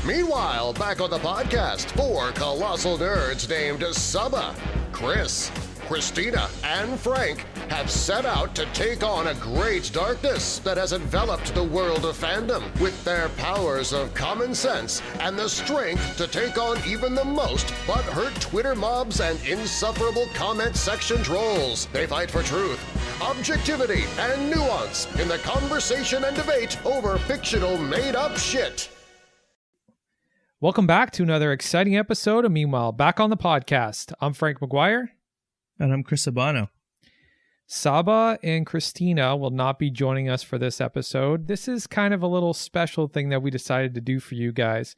Meanwhile, back on the podcast, four colossal nerds named Saba, Chris, Christina, and Frank have set out to take on a great darkness that has enveloped the world of fandom with their powers of common sense and the strength to take on even the most butthurt Twitter mobs and insufferable comment section trolls. They fight for truth, objectivity, and nuance in the conversation and debate over fictional made-up shit. Welcome back to another exciting episode of Meanwhile, back on the podcast. I'm Frank Maguire. And I'm Chris Ibana. Saba and Christina will not be joining us for this episode. This is kind of a little special thing that we decided to do for you guys.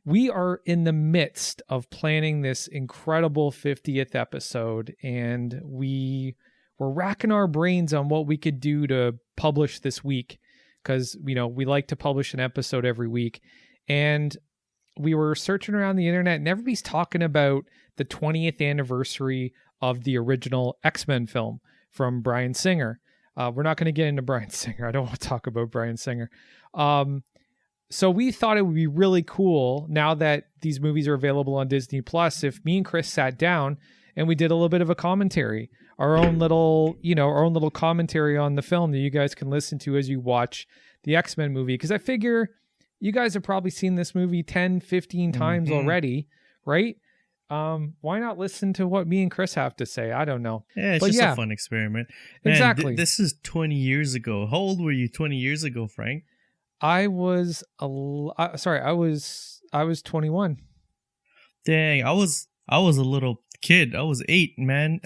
We are in the midst of planning this incredible 50th episode, and we were racking our brains on what we could do to publish this week, because, you know, we like to publish an episode every week. And we were searching around the internet, and everybody's talking about the 20th anniversary of the original X-Men film from Bryan Singer. We're not going to get into Bryan Singer. I don't want to talk about Bryan Singer. So we thought it would be really cool, now that these movies are available on Disney Plus, if me and Chris sat down and we did a little bit of a commentary, our own little commentary on the film that you guys can listen to as you watch the X-Men movie. Because I figure you guys have probably seen this movie 10, 15 times already, right? Why not listen to what me and Chris have to say? I don't know. Yeah, it's just a fun experiment. Man, exactly. This is 20 years ago. How old were you 20 years ago, Frank? I was 21. Dang, I was a little kid. I was 8, man.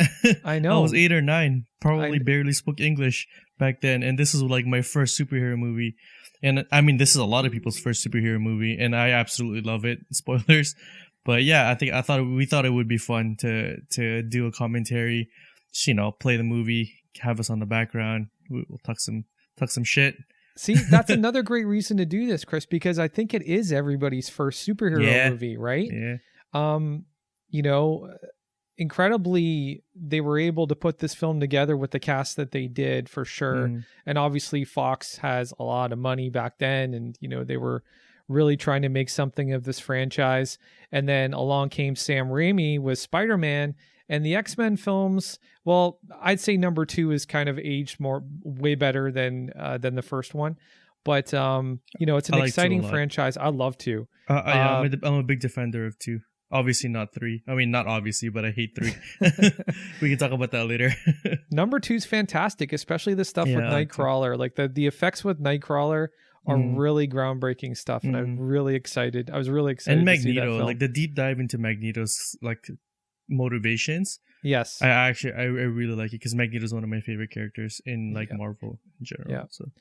I know. I was 8 or 9. Probably barely spoke English back then, and this is like my first superhero movie. And I mean, this is a lot of people's first superhero movie, and I absolutely love it. Spoilers. But yeah, we thought it would be fun to do a commentary, just, you know, play the movie, have us on the background. We'll talk some shit. See, that's another great reason to do this, Chris, because I think it is everybody's first superhero movie, right? Yeah. You know, incredibly, they were able to put this film together with the cast that they did, for sure. And obviously Fox has a lot of money back then, and, you know, they were really trying to make something of this franchise. And then along came Sam Raimi with Spider-Man, and the X-Men films. Well, I'd say number 2 is kind of aged way better than the first one. But, you know, it's an exciting franchise. I love 2. I'm a big defender of 2. Obviously not 3. I mean, not obviously, but I hate 3. We can talk about that later. Number 2 is fantastic, especially the stuff with Nightcrawler. Like the effects with Nightcrawler are really groundbreaking stuff, and I'm really excited. I was really excited. And Magneto, to see that film. like the deep dive into Magneto's like motivations. Yes, I really like it, because Magneto is one of my favorite characters in Marvel in general. Yeah. So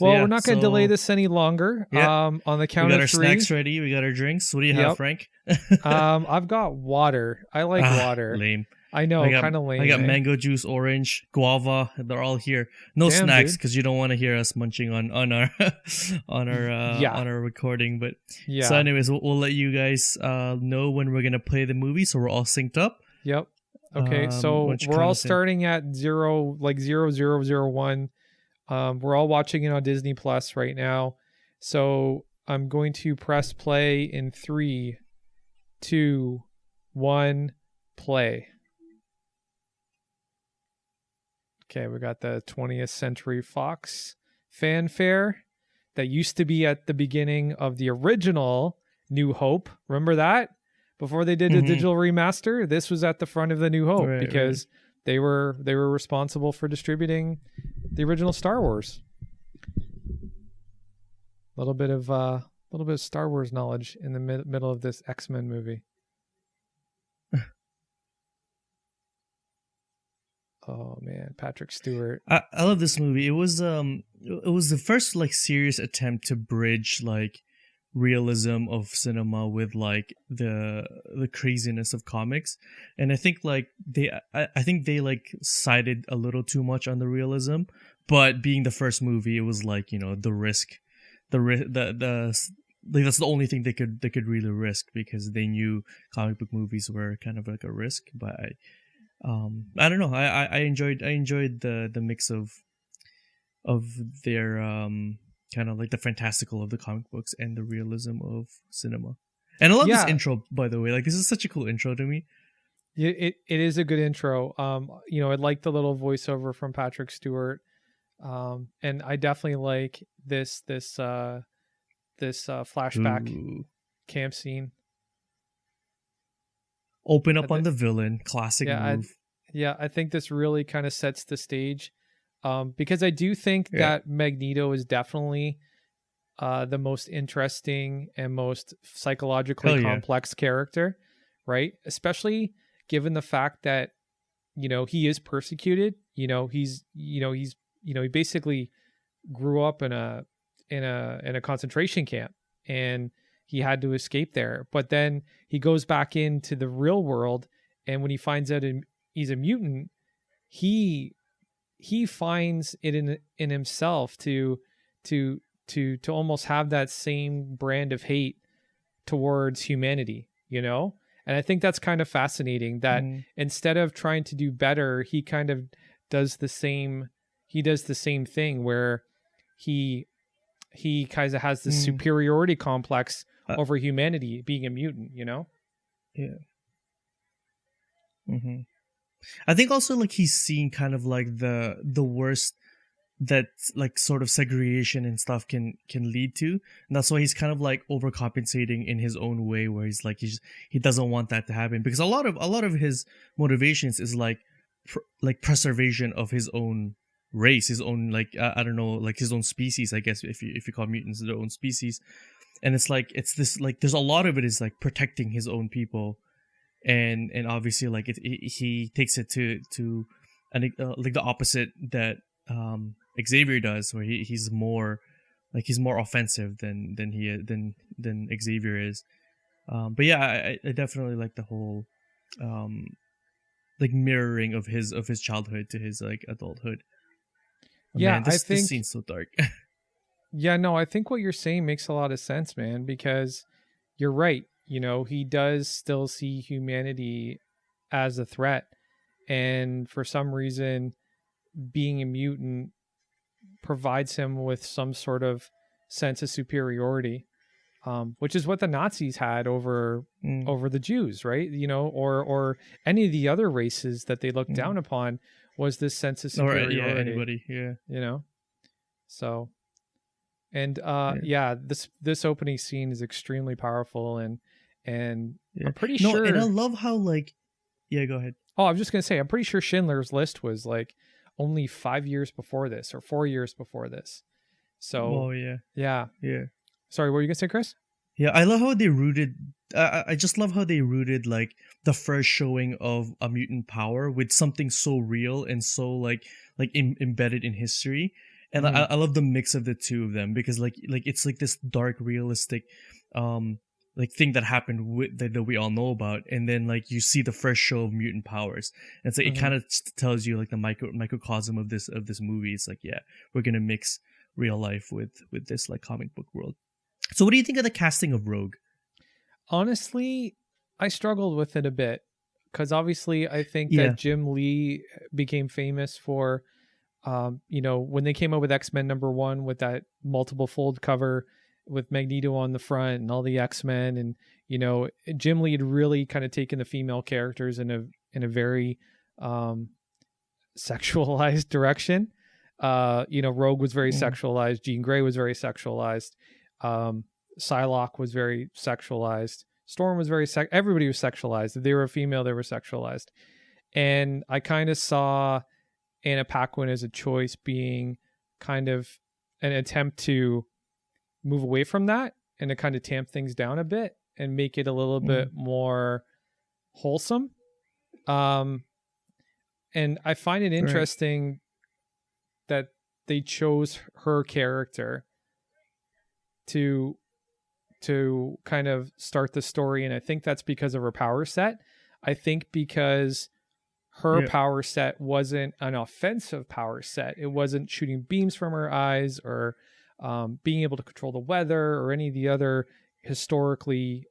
we're not going to delay this any longer. Yeah. On the count we got of our 3. snacks ready. We got our drinks. What do you have, Frank? I've got water. I like water. Lame. I know, kind of lame. I got mango juice, orange, guava. They're all here. No snacks, because you don't want to hear us munching on our on our recording. But so, anyways, we'll let you guys know when we're gonna play the movie, so we're all synced up. Yep. Okay, so we're all starting at 0001. We're all watching it on Disney Plus right now. So I'm going to press play in 3, 2, 1, play. Okay, we got the 20th Century Fox fanfare that used to be at the beginning of the original New Hope. Remember that? Before they did the digital remaster, this was at the front of the New Hope, because they were responsible for distributing the original Star Wars. A little bit of Star Wars knowledge in the middle of this X-Men movie. Oh man, Patrick Stewart. I love this movie. It was the first like serious attempt to bridge like realism of cinema with like the craziness of comics, and I think like they like sided a little too much on the realism, but being the first movie, it was like, you know, that's the only thing they could really risk, because they knew comic book movies were kind of like a risk. But I don't know. I enjoyed the mix of their kind of like the fantastical of the comic books and the realism of cinema. And I love this intro, by the way. Like, this is such a cool intro to me. It is a good intro. You know, I like the little voiceover from Patrick Stewart. And I definitely like this flashback camp scene. Open up on the villain, classic move. I think this really kind of sets the stage, because I do think that Magneto is definitely the most interesting and most psychologically complex character, right? Especially given the fact that, you know, he is persecuted. He basically grew up in a concentration camp, and he had to escape there. But then he goes back into the real world, and when he finds out he's a mutant, he finds it in himself to almost have that same brand of hate towards humanity, you know? And I think that's kind of fascinating that instead of trying to do better, he kind of does the same thing where he kind of has this superiority complex over humanity, being a mutant, you know? Yeah. I think also like he's seen kind of like the worst that like sort of segregation and stuff can lead to, and that's why he's kind of like overcompensating in his own way, where he's like he doesn't want that to happen, because a lot of his motivations is like preservation of his own race, his own like I don't know, like his own species, I guess, if you call mutants their own species. And it's this like there's a lot of it is like protecting his own people, and obviously like he takes it to like the opposite that Xavier does, where he's more offensive than Xavier is. But yeah, I definitely like the whole like mirroring of his childhood to his like adulthood. Man, I think this scene's so dark. Yeah, no, I think what you're saying makes a lot of sense, man, because you're right. You know, he does still see humanity as a threat, and for some reason, being a mutant provides him with some sort of sense of superiority, which is what the Nazis had over the Jews, right? You know, or any of the other races that they looked down upon, was this sense of superiority. Or anybody, you know. So, and this opening scene is extremely powerful, and I'm pretty sure. And I love how like, go ahead. Oh, I was just gonna say, I'm pretty sure Schindler's List was like only 5 years before this, or 4 years before this. So, yeah. Sorry, what were you gonna say, Chris? Yeah, I love how they rooted. I just love how they rooted like the first showing of a mutant power with something so real and so like embedded in history. And I love the mix of the two of them, because like it's like this dark, realistic, like thing that happened that we all know about, and then like you see the first show of mutant powers, and so it kind of tells you like the microcosm of this movie. It's like, we're gonna mix real life with this like comic book world. So what do you think of the casting of Rogue? Honestly, I struggled with it a bit, because obviously I think that Jim Lee became famous for, you know, when they came out with X-Men #1 with that multiple fold cover with Magneto on the front and all the X-Men, and you know, Jim Lee had really kind of taken the female characters in a very sexualized direction. You know, Rogue was very sexualized, Jean Grey was very sexualized, Psylocke was very sexualized, Storm was very everybody was sexualized. If they were a female, they were sexualized. And I kind of saw Anna Paquin as a choice being kind of an attempt to move away from that and to kind of tamp things down a bit and make it a little bit more wholesome. And I find it interesting that they chose her character to kind of start the story, and I think that's because of her power set. I think because her power set wasn't an offensive power set. It wasn't shooting beams from her eyes or being able to control the weather or any of the other historically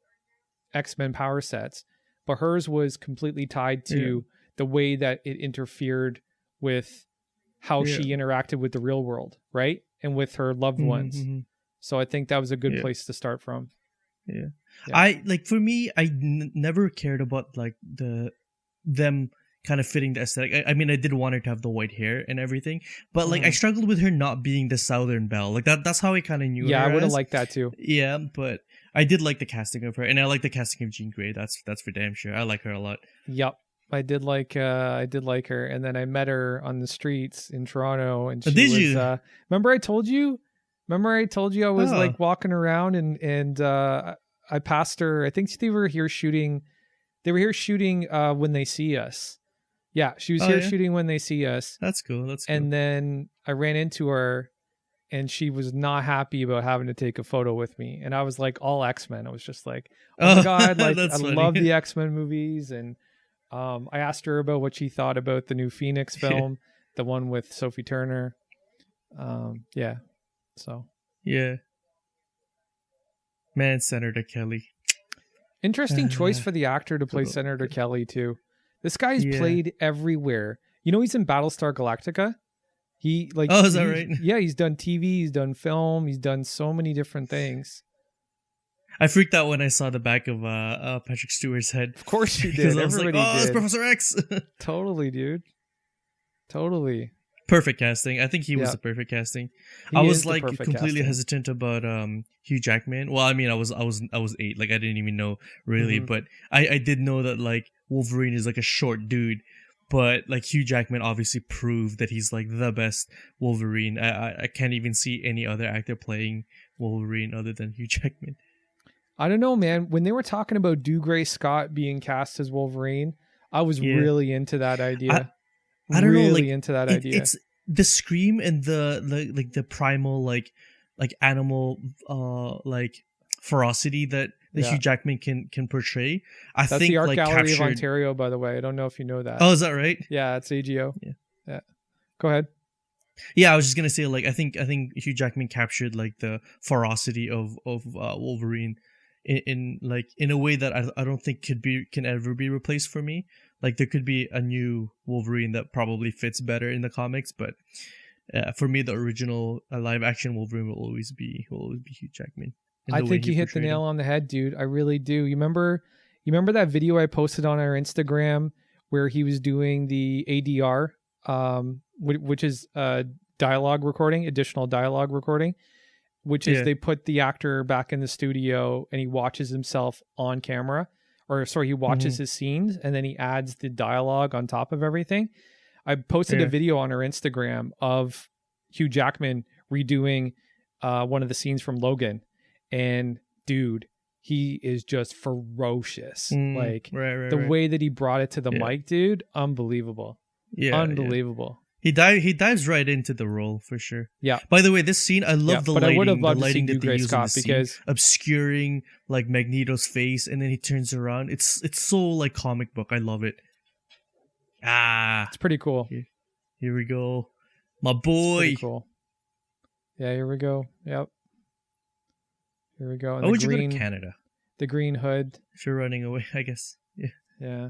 X-Men power sets. But hers was completely tied to the way that it interfered with how she interacted with the real world, right? and with her loved ones. Mm-hmm. So I think that was a good place to start from. Yeah. Yeah. I like, for me, I never cared about like them kind of fitting the aesthetic. I mean, I did want her to have the white hair and everything, but like I struggled with her not being the Southern Belle. Like that's how I kind of knew her. Yeah, I would have as. liked that too. Yeah, but I did like the casting of her, and I like the casting of Jean Grey. That's for damn sure. I like her a lot. Yep. I did like her, and then I met her on the streets in Toronto, and she did was. you? Remember I told you I was like walking around, and I passed her. I think they were here shooting. They were here shooting When They See Us. Yeah, she was here shooting When They See Us. That's cool. That's cool. And then I ran into her, and she was not happy about having to take a photo with me. And I was like, all X-Men. I was just like, oh my God, like I love the X-Men movies. And I asked her about what she thought about the new Phoenix film, the one with Sophie Turner. Yeah. So. Yeah. Man, Senator Kelly. Interesting choice for the actor to play Senator Kelly too. This guy's played everywhere. You know, he's in Battlestar Galactica. He like. Oh, is that right? Yeah, he's done TV, he's done film, he's done so many different things. I freaked out when I saw the back of Patrick Stewart's head. Of course you did. Because I was like, Everybody it's did. Professor X. Totally, dude. Totally. Perfect casting. I think he was the perfect casting. I was like completely hesitant about Hugh Jackman. Well, I mean, I was 8. Like I didn't even know really, but I did know that like Wolverine is like a short dude. But like Hugh Jackman obviously proved that he's like the best Wolverine. I can't even see any other actor playing Wolverine other than Hugh Jackman. I don't know, man. When they were talking about Dougray Scott being cast as Wolverine, I was really into that idea. I don't know, like into that idea. It's the scream and the primal like animal like ferocity that Hugh Jackman can portray. That's think the Art like Gallery of Ontario, by the way. I don't know if you know that. Oh, is that right? Yeah, it's AGO. Yeah. Go ahead. Yeah, I was just gonna say like I think Hugh Jackman captured like the ferocity of Wolverine in a way that I don't think can ever be replaced for me. Like there could be a new Wolverine that probably fits better in the comics, but for me the original live action Wolverine will always be Hugh Jackman. I think you hit the nail on the head, dude. I really do. You remember that video I posted on our Instagram where he was doing the ADR, which is dialogue recording, additional dialogue recording, which is they put the actor back in the studio and he watches himself on camera. Or sorry, he watches his scenes and then he adds the dialogue on top of everything. I posted a video on our Instagram of Hugh Jackman redoing one of the scenes from Logan. And dude, he is just ferocious. The way that he brought it to the mic, dude, unbelievable. Yeah, unbelievable. Yeah. He dives right into the role for sure. Yeah. By the way, this scene, I love the lighting. I would have loved to see Dougray Scott because obscuring like Magneto's face, and then he turns around. It's so like comic book. I love it. It's pretty cool. Here we go, my boy. Pretty cool. Yeah, here we go. Yep. Here we go. And why would you go to Canada? The green hood. If you're running away, I guess. Yeah. Yeah.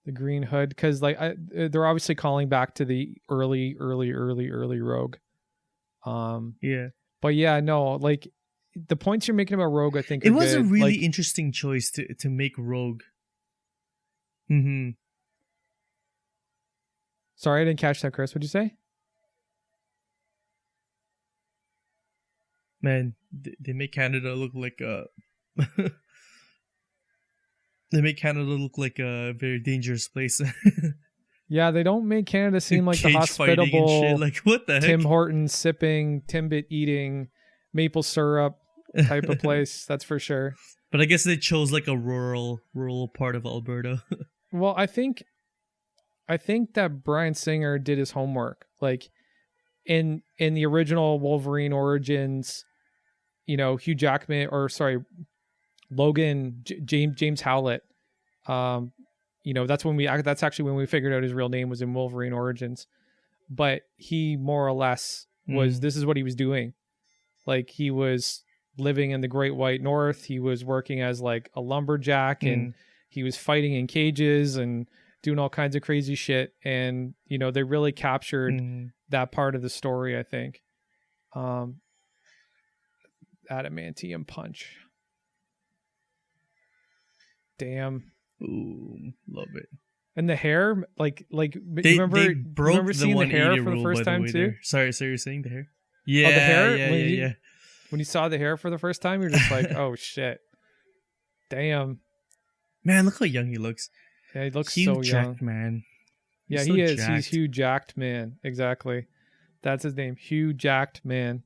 The green hood, because like they're obviously calling back to the early Rogue. Yeah. But yeah, no, like the points you're making about Rogue, I think it was good. A really interesting choice to make Rogue. Mm-hmm. Sorry, I didn't catch that, Chris. What'd you say? Man, they make Canada look like a. They make Canada look like a very dangerous place. Yeah, they don't make Canada seem like the hospitable, like what the heck? Tim Hortons sipping, Timbit eating, maple syrup type of place. That's for sure. But I guess they chose like a rural part of Alberta. Well, I think that Bryan Singer did his homework. Like in the original Wolverine Origins, you know, Hugh Jackman, or sorry, Logan, James Howlett, you know, that's actually when we figured out his real name was in Wolverine Origins. But he more or less was, this is what he was doing. Like he was living in the Great White North. He was working as like a lumberjack and he was fighting in cages and doing all kinds of crazy shit. And, you know, they really captured that part of the story, I think. Adamantium punch. Damn. Ooh, love it. And the hair, like They broke seeing the hair for the first time too? Sorry, so you're saying the hair? Yeah, the hair? yeah. When you saw the hair for the first time, you're just like, oh shit. Damn. Man, look how young he looks. Yeah, he looks Hugh so jacked, young. man. Yeah, He's he so is. jacked. He's Hugh Jacked Man. Exactly. That's his name. Hugh Jacked Man.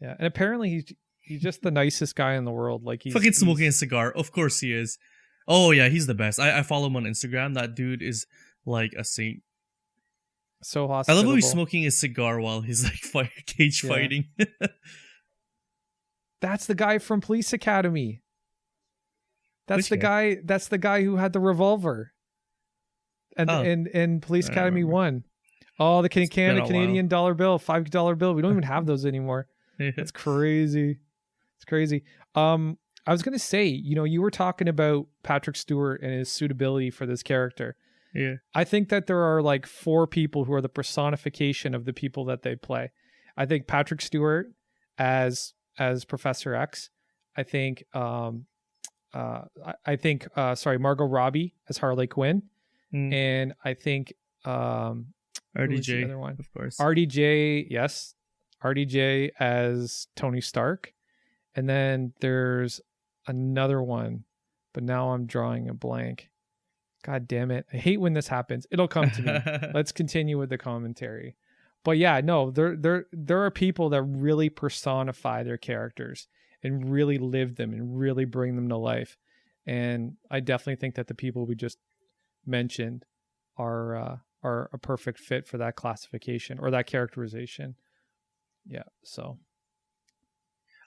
Yeah. And apparently he's just the nicest guy in the world. Like he's fucking smoking a cigar. Of course he is. Oh yeah, he's the best. I follow him on Instagram. That dude is like a saint. So I hospitable. love how he's smoking a cigar while he's like cage fighting. That's the guy from Police Academy. That's Which the guy? guy. That's the guy who had the revolver. And Police I don't Academy remember. 1. Oh, the been a Canadian dollar bill, $5 bill. We don't even have those anymore. That's crazy. It's crazy. I was gonna say, you were talking about Patrick Stewart and his suitability for this character. Yeah. I think that there are like 4 people who are the personification of the people that they play. I think Patrick Stewart as Professor X. I think Margot Robbie as Harley Quinn. And I think RDJ, other one? of course. RDJ, yes. RDJ as Tony Stark. And then there's another one, but now I'm drawing a blank. God damn it. I hate when this happens. It'll come to me. Let's continue with the commentary. But yeah, no, there are people that really personify their characters and really live them and really bring them to life. And I definitely think that the people we just mentioned are a perfect fit for that classification or that characterization. Yeah, so.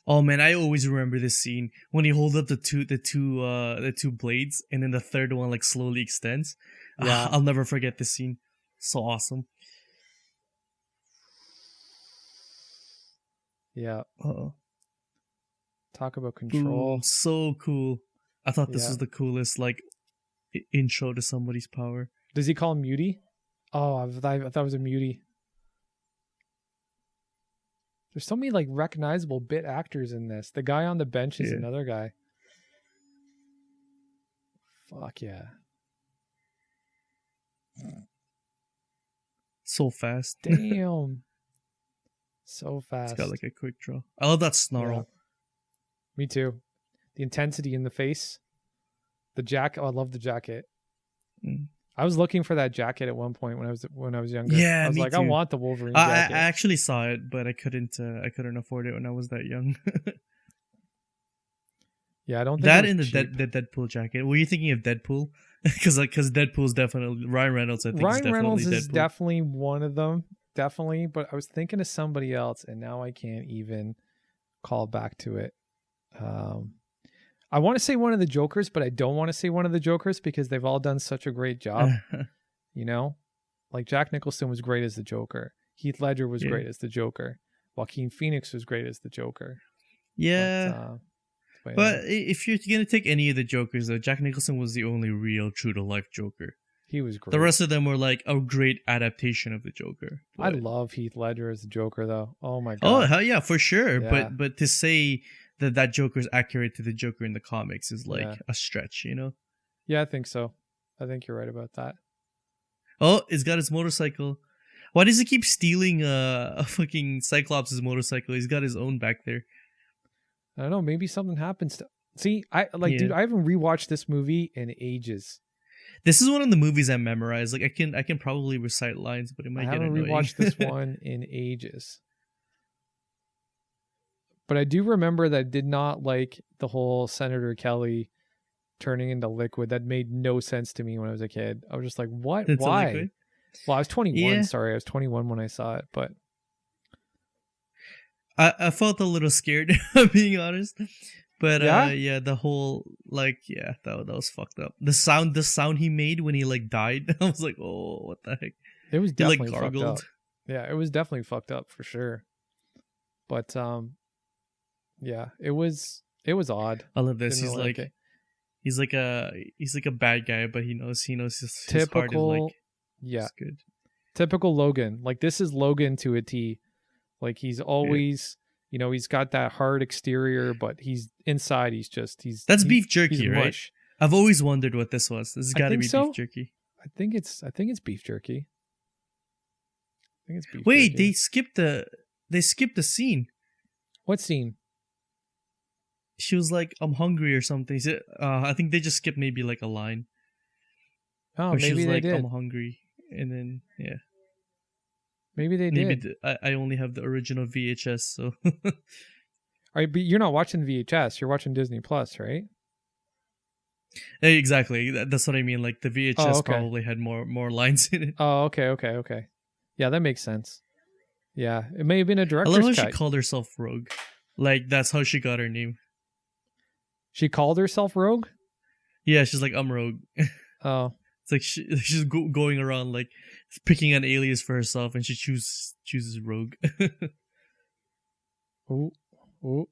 Oh man, I always remember this scene when he holds up the two blades, and then the third one like slowly extends. Yeah, I'll never forget this scene. So awesome. Yeah. Uh-oh. Talk about control. Boom. So cool. I thought this Yeah. was the coolest like intro to somebody's power. Does he call him Mutie? Oh, I thought it was a Mutie. There's so many like recognizable bit actors in this. The guy on the bench is another guy. Fuck yeah. So fast. Damn. So fast. It's got like a quick draw. I love that snarl. Yeah. Me too. The intensity in the face. The jacket. Oh, I love the jacket. I was looking for that jacket at one point when I was younger. Yeah, I was me like, too. I want the Wolverine I jacket. actually saw it, but I couldn't afford it when I was that young. Yeah, I don't think that it in was the cheap. Deadpool jacket. Were you thinking of Deadpool? Because Deadpool's definitely Ryan Reynolds. I think Ryan Reynolds definitely is Deadpool. definitely one of them, definitely. But I was thinking of somebody else, and now I can't even call back to it. I want to say one of the Jokers, but I don't want to say one of the Jokers because they've all done such a great job. Like Jack Nicholson was great as the Joker. Heath Ledger was great as the Joker. Joaquin Phoenix was great as the Joker. Yeah. But if you're going to take any of the Jokers, though, Jack Nicholson was the only real true-to-life Joker. He was great. The rest of them were like a great adaptation of the Joker. I love Heath Ledger as the Joker, though. Oh, my God. Oh, hell yeah, for sure. Yeah. But to say that Joker is accurate to the Joker in the comics is like a stretch, Yeah, I think so. I think you're right about that. Oh, it's got his motorcycle. Why does he keep stealing a fucking Cyclops' motorcycle? He's got his own back there. I don't know. Maybe something happens to. See, dude, I haven't rewatched this movie in ages. This is one of the movies I memorized. Like I can probably recite lines, but it might get annoying. I haven't rewatched this one in ages. But I do remember that I did not like the whole Senator Kelly turning into liquid. That made no sense to me when I was a kid. I was just like, what? It's Why? liquid? Well, I was 21. Yeah. Sorry, I was 21 when I saw it. But I felt a little scared, being honest. But the whole that was fucked up. The sound he made when he like died, I was like, oh, what the heck? It was definitely he, like, fucked gargled. up. Yeah, it was definitely fucked up for sure. But yeah, it was odd. I love this. Didn't really like it. He's like a bad guy, but he knows his Typical, heart is like yeah, good. Typical Logan. Like this is Logan to a T. Like he's always, he's got that hard exterior, but he's inside. He's beef jerky, he's right? mush. I've always wondered what this was. This has got to be so. beef jerky. I think it's beef jerky. Wait, they skipped the scene. What scene? She was like, "I'm hungry" or something. I think they just skipped maybe like a line. Oh, or maybe she was they like, did. "I'm hungry," and then maybe they did. Maybe I only have the original VHS, so. All right, but you're not watching VHS. You're watching Disney Plus, right? Exactly. That's what I mean. Like the VHS okay. probably had more lines in it. Oh, okay. Yeah, that makes sense. Yeah, it may have been a director's I love how cut. she called herself Rogue. Like that's how she got her name. She called herself Rogue? Yeah, she's like, "I'm Rogue." Oh. It's like she's going around like picking an alias for herself, and she chooses Rogue. Oh. You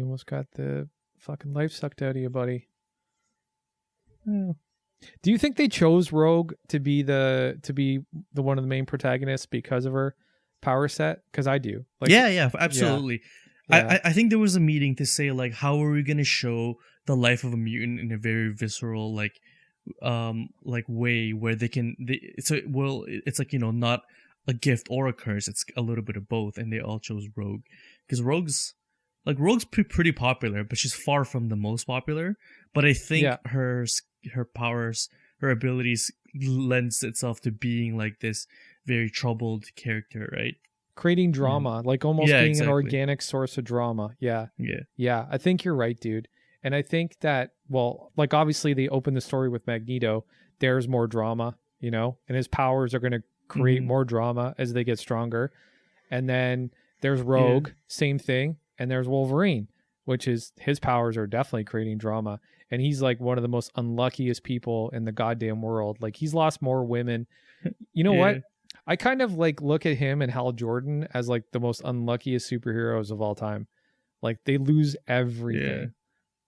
almost got the fucking life sucked out of you, buddy. Yeah. Do you think they chose Rogue to be the one of the main protagonists because of her power set? Because I do. Like, yeah, absolutely. Yeah. I think there was a meeting to say like, how are we gonna show the life of a mutant in a very visceral like way where it's like not a gift or a curse. It's a little bit of both, and they all chose Rogue because Rogue's pretty popular, but she's far from the most popular. But I think her powers, her abilities lends itself to being like this very troubled character, right? Creating drama, like almost being exactly. an organic source of drama. Yeah. I think you're right, dude. And I think that, well, like obviously they open the story with Magneto. There's more drama, and his powers are going to create more drama as they get stronger. And then there's Rogue, same thing. And there's Wolverine, which is his powers are definitely creating drama. And he's like one of the most unluckiest people in the goddamn world. Like he's lost more women. You know what? I kind of like look at him and Hal Jordan as like the most unluckiest superheroes of all time. Like they lose everything. Yeah.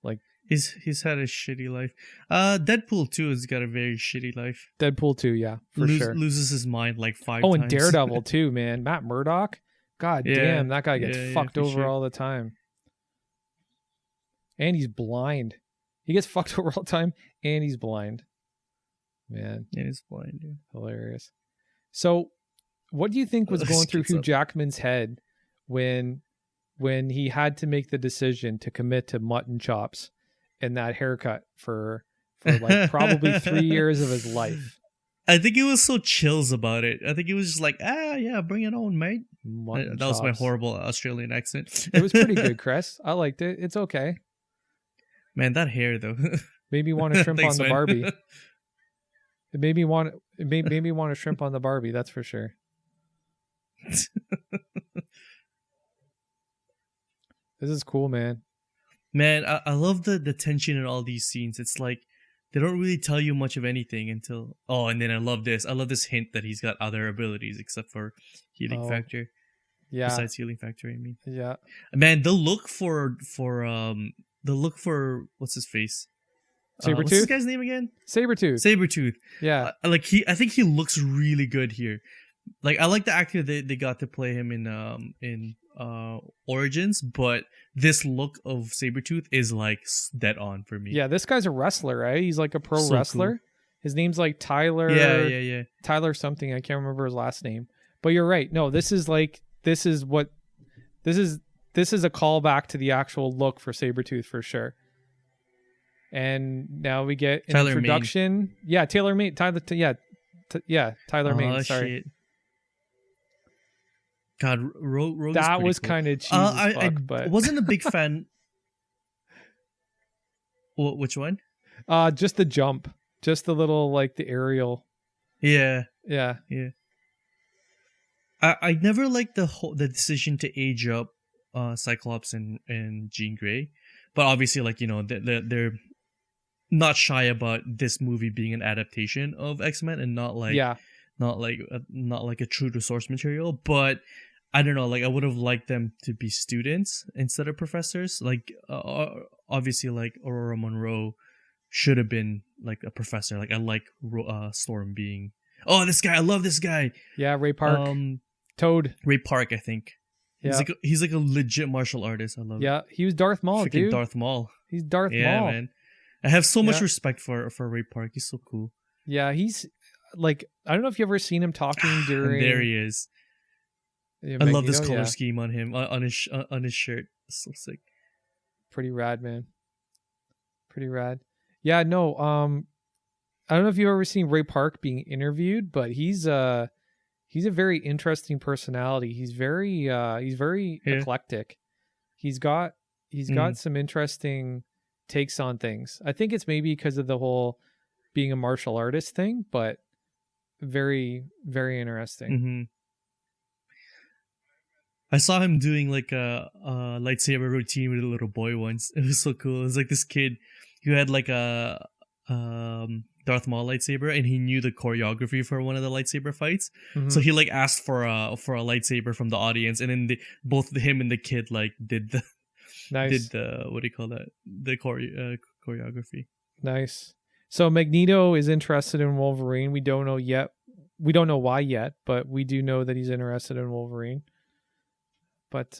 Like he's had a shitty life. Deadpool 2 has got a very shitty life. Deadpool 2, yeah, for sure. Loses his mind like 5 times. Oh, and Daredevil too, man. Matt Murdock. God damn, that guy gets fucked over all the time. And he's blind. He gets fucked over all the time, and he's blind. Man. Yeah, he's blind, dude. Hilarious. So, what do you think was going through Hugh Jackman's head when he had to make the decision to commit to mutton chops and that haircut for like probably 3 years of his life? I think he was so chills about it. I think he was just like, yeah, bring it on, mate. That was my horrible Australian accent. It was pretty good, Chris. I liked it. It's okay. Man, that hair though. Made me want to shrimp Thanks, on the man. Barbie. It made me want to shrimp on the Barbie, that's for sure. This is cool, man. Man, I love the tension in all these scenes. It's like they don't really tell you much of anything until and then I love this hint that he's got other abilities except for healing factor. Yeah. Besides healing factor, I mean. Yeah. Man, the look for what's his face? Sabretooth? What's this guy's name again? Sabretooth. Yeah. I think he looks really good here. Like I like the actor they got to play him in Origins, but this look of Sabretooth is like dead on for me. Yeah, this guy's a wrestler, right? He's like a pro wrestler. Cool. His name's like Tyler. Yeah. Tyler something. I can't remember his last name. But you're right. No, this is a callback to the actual look for Sabretooth for sure. And now we get an Tyler introduction. Mane. Yeah, Tyler Mane. Tyler Mane. Sorry. Shit. God, Rogue that was cool. kind of cheesy as fuck, I but wasn't a big fan. Which one? Just the jump, just the little like the aerial. Yeah. I never liked the decision to age up Cyclops and Jean Grey, but obviously like they're not shy about this movie being an adaptation of X-Men and not like a true to source material, but I don't know, like I would have liked them to be students instead of professors. Like obviously like Aurora Monroe should have been like a professor. Like I like Storm being this guy. I love this guy. Yeah, Ray Park. Toad. Ray Park, I think. Yeah. He's like a legit martial artist. I love it. Yeah, he was Darth Maul, Freaking dude. Darth Maul. He's Darth Maul. Yeah, man. I have so much respect for Ray Park. He's so cool. Yeah, he's like, I don't know if you've ever seen him talking during. And there he is. Yeah, I love this color scheme on him, on his shirt. It's so sick. Pretty rad, man. Pretty rad. Yeah, no. I don't know if you've ever seen Ray Park being interviewed, but he's a very interesting personality. He's very eclectic. He's got some interesting takes on things. I think it's maybe because of the whole being a martial artist thing, but very, very interesting. Mm-hmm. I saw him doing like a lightsaber routine with a little boy once. It was so cool. It was like this kid who had like a Darth Maul lightsaber, and he knew the choreography for one of the lightsaber fights. Mm-hmm. So he like asked for a lightsaber from the audience, and then both him and the kid like did the what do you call that? The choreography. Nice. So Magneto is interested in Wolverine. We don't know yet. We don't know why yet, but we do know that he's interested in Wolverine. But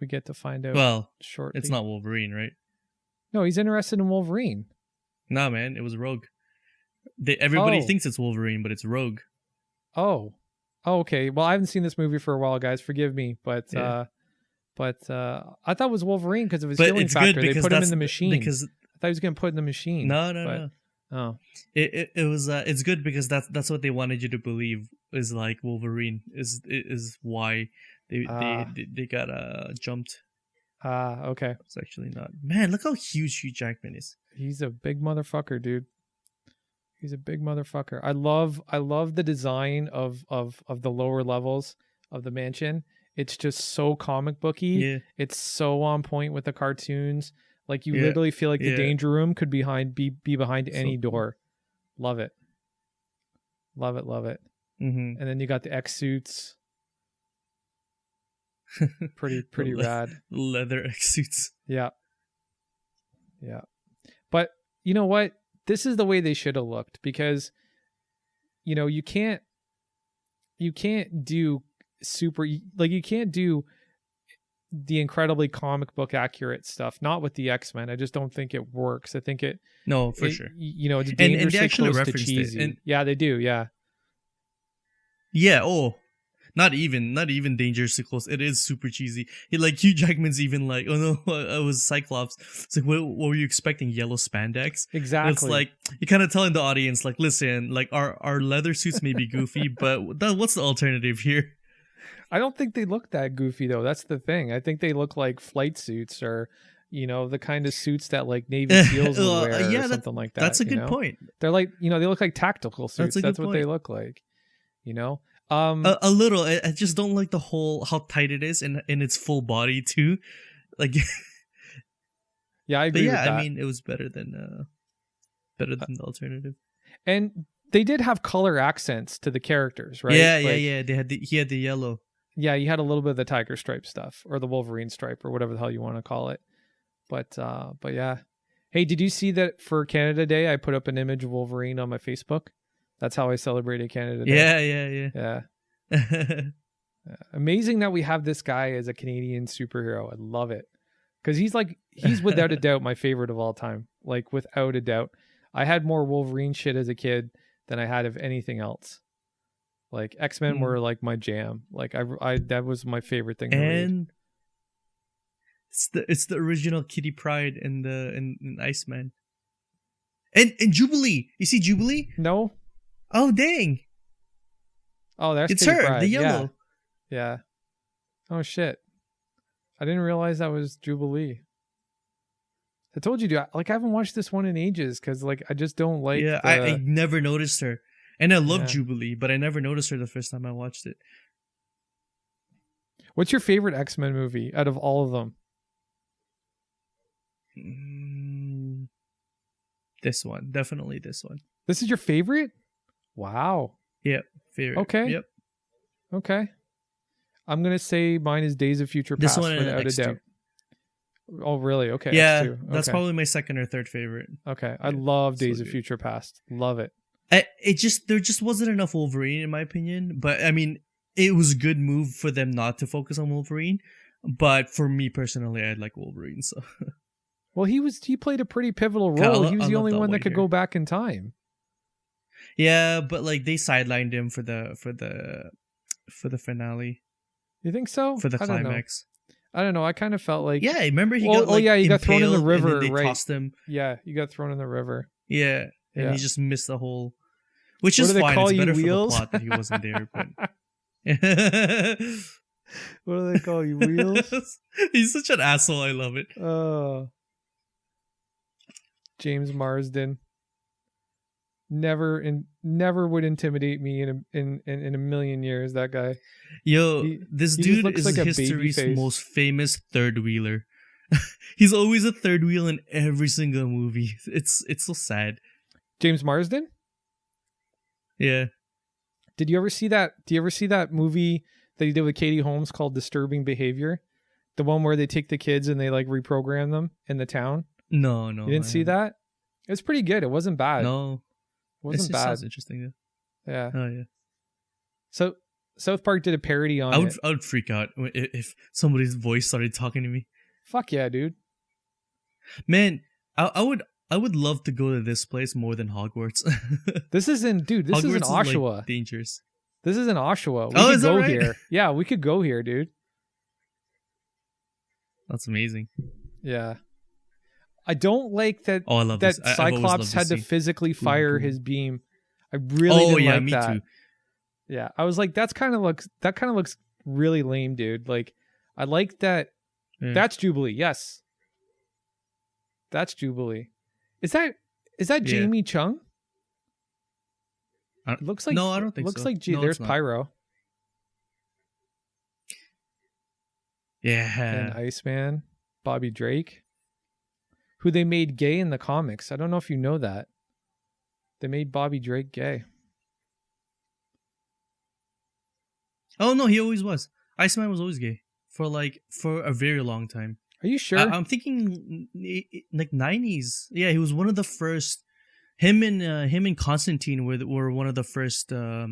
we get to find out shortly. It's not Wolverine, right? No, he's interested in Wolverine. Nah, man, it was Rogue. Everybody thinks it's Wolverine, but it's Rogue. Oh, okay. Well, I haven't seen this movie for a while, guys. Forgive me, but I thought it was Wolverine because of his healing factor. They put him in the machine. Because I thought he was going to put in the machine. No. Oh, it was. It's good because that's what they wanted you to believe is like Wolverine is why they got jumped. Okay. It's actually not. Man, look how huge Hugh Jackman is. He's a big motherfucker, dude. He's a big motherfucker. I love the design of the lower levels of the mansion. It's just so comic booky. Yeah. It's so on point with the cartoons. Like you literally feel like the danger room could be behind any door. Love it. Love it. Love it. Mm-hmm. And then you got the X suits. Pretty rad. Leather X suits. Yeah. Yeah. But you know what? This is the way they should have looked because, you know, you can't do you can't do the incredibly comic book accurate stuff. Not with the X-Men. I just don't think it works. I think for sure. You know, it's dangerously close to cheesy. Yeah, they do. Yeah. Yeah. Oh, not even dangerously close. It is super cheesy. Hugh Jackman's even like, oh no, I was Cyclops. It's like, what were you expecting? Yellow spandex? Exactly. And it's like you're kind of telling the audience, like, listen, like our leather suits may be goofy, but what's the alternative here? I don't think they look that goofy though. That's the thing. I think they look like flight suits or, you know, the kind of suits that like Navy SEALs would wear or something like that. That's a good point. They're like, you know, they look like tactical suits. That's what they look like, you know? A little. I just don't like the whole how tight it is and its full body too. Like, yeah, I agree. But yeah, with that. I mean, it was better than the alternative. And they did have color accents to the characters, right? Yeah, yeah. He had the yellow. Yeah, you had a little bit of the tiger stripe stuff or the Wolverine stripe or whatever the hell you want to call it. But yeah. Hey, did you see that for Canada Day? I put up an image of Wolverine on my Facebook. That's how I celebrated Canada Day. Yeah. Amazing that we have this guy as a Canadian superhero. I love it. Because he's without a doubt my favorite of all time. Like, without a doubt. I had more Wolverine shit as a kid than I had of anything else. Like, X-Men were like my jam. Like, I that was my favorite thing to read. It's the original Kitty Pryde in Iceman. And Jubilee. You see Jubilee? No. Oh, dang. Oh, that's it's Kitty her, Pryde. the yellow. Yeah. Oh, shit. I didn't realize that was Jubilee. I told you, dude, like, I haven't watched this one in ages because, like, I just don't like. Yeah, I never noticed her. And I love Jubilee, but I never noticed her the first time I watched it. What's your favorite X-Men movie out of all of them? This one. Definitely this one. This is your favorite? Wow. Yep. Favorite. Okay. Yep. Okay. I'm going to say mine is Days of Future Past without a doubt. Oh, really? Okay. Yeah, X2. Okay. That's probably my second or third favorite. Okay. I love Days of Future Past. Love it. There just wasn't enough Wolverine in my opinion, but I mean, it was a good move for them not to focus on Wolverine. But for me personally, I like Wolverine. So, well, he played a pretty pivotal Yeah, role. I He was love the only that one that white could hair. go back in time. yeah, but like they sidelined him for the finale, You think so? for the I don't know. climax. I don't know. I kind of felt like Yeah, remember he Oh, got like he got thrown in the impaled river, and then they right? tossed him. yeah, you got thrown in the river. Yeah, and Yeah. he just missed the whole, which What is do they fine. call It's you, better Wheels? for the plot that he wasn't there. But What do they call you, Wheels? he's such an asshole. I love it. Oh, James Marsden. Never would intimidate me in a million years. That guy. Yo, He- this he just dude looks is like a history's babyface. most famous third wheeler. He's always a third wheel in every single movie. It's so sad. James Marsden. Yeah. Did you ever see that? Do you ever see that movie that he did with Katie Holmes called Disturbing Behavior? The one where they take the kids and they like reprogram them in the town. No. You didn't I see haven't. that? It was pretty good. It wasn't bad. No. It wasn't It bad. sounds interesting. Yeah. Oh yeah. So South Park did a parody on it. I would freak out if somebody's voice started talking to me. Fuck yeah, dude. Man, I would love to go to this place more than Hogwarts. This is in This Hogwarts is in Oshawa. like, dangerous. This is in Oshawa. We Oh, could is that go right? here. Yeah, we could go here, dude. That's amazing. Yeah. I don't like that Oh, I love that this. I've always loved Cyclops this had to scene. physically Cool, fire cool. his beam. I really Oh didn't yeah, like me that. too. Yeah, I was like, that kind of looks really lame, dude. Like, I like that. Yeah. That's Jubilee. Yes, that's Jubilee. Is that Yeah. Jamie Chung? I- It looks like no, I don't think looks so. like No, there's it's not. Pyro Yeah. and Iceman, Bobby Drake, who they made gay in the comics. I don't know if you know that. They made Bobby Drake gay. Oh no, he always was. Iceman was always gay for a very long time. Are you sure? I'm thinking like 90s. Yeah, he was one of the first. Him and Constantine were one of the first. I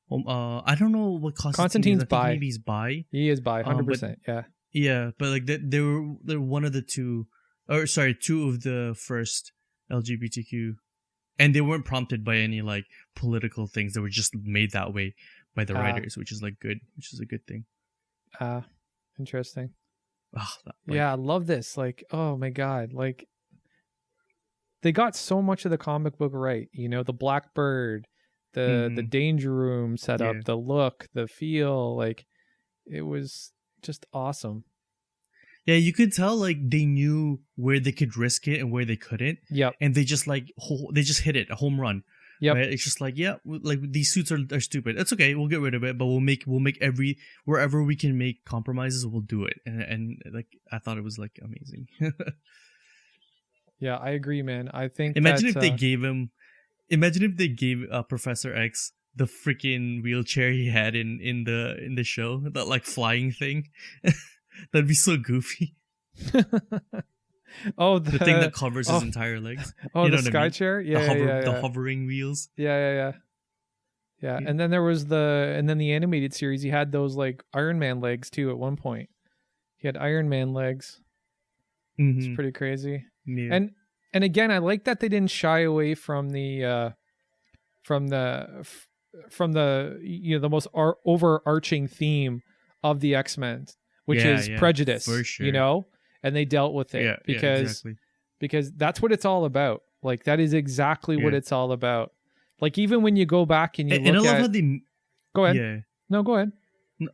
don't know what Constantine Constantine's is. I think bi. maybe he's bi. He is by but- 100%. Yeah. Yeah, but like they're one of the two, or sorry, two of the first LGBTQ, and they weren't prompted by any like political things. They were just made that way by the writers, which is a good thing. Interesting. Oh, Yeah, I love this. Like, oh my God. Like, they got so much of the comic book right. You know, the Blackbird, the Danger Room setup, Yeah. the look, the feel. Like, it was just awesome. Yeah, you could tell like they knew where they could risk it and where they couldn't, Yep. and they just hit it, a home run. Yep. Right? It's just like, yeah, like these suits are stupid. It's okay, we'll get rid of it, but we'll make wherever we can make compromises, we'll do it. And like I thought it was like amazing. Yeah, I agree, man. I think Imagine that, if they gave Professor X the freaking wheelchair he had in the show, that like flying thing. That'd be so goofy. oh, The thing that covers his entire legs. Oh, You know the what I sky mean? chair? Yeah, The hovering wheels. Yeah. Yeah. And then there was the animated series. He had those like Iron Man legs too at one point. He had Iron Man legs. It's Mhm. pretty crazy. Yeah. And again, I like that they didn't shy away from the the most overarching theme of the X-Men, which is prejudice, for sure. you know, and they dealt with it exactly. because that's what it's all about. Like that is exactly what Yeah. it's all about. Like even when you go back and you And I look love at, how they. go ahead. Yeah. No, go ahead.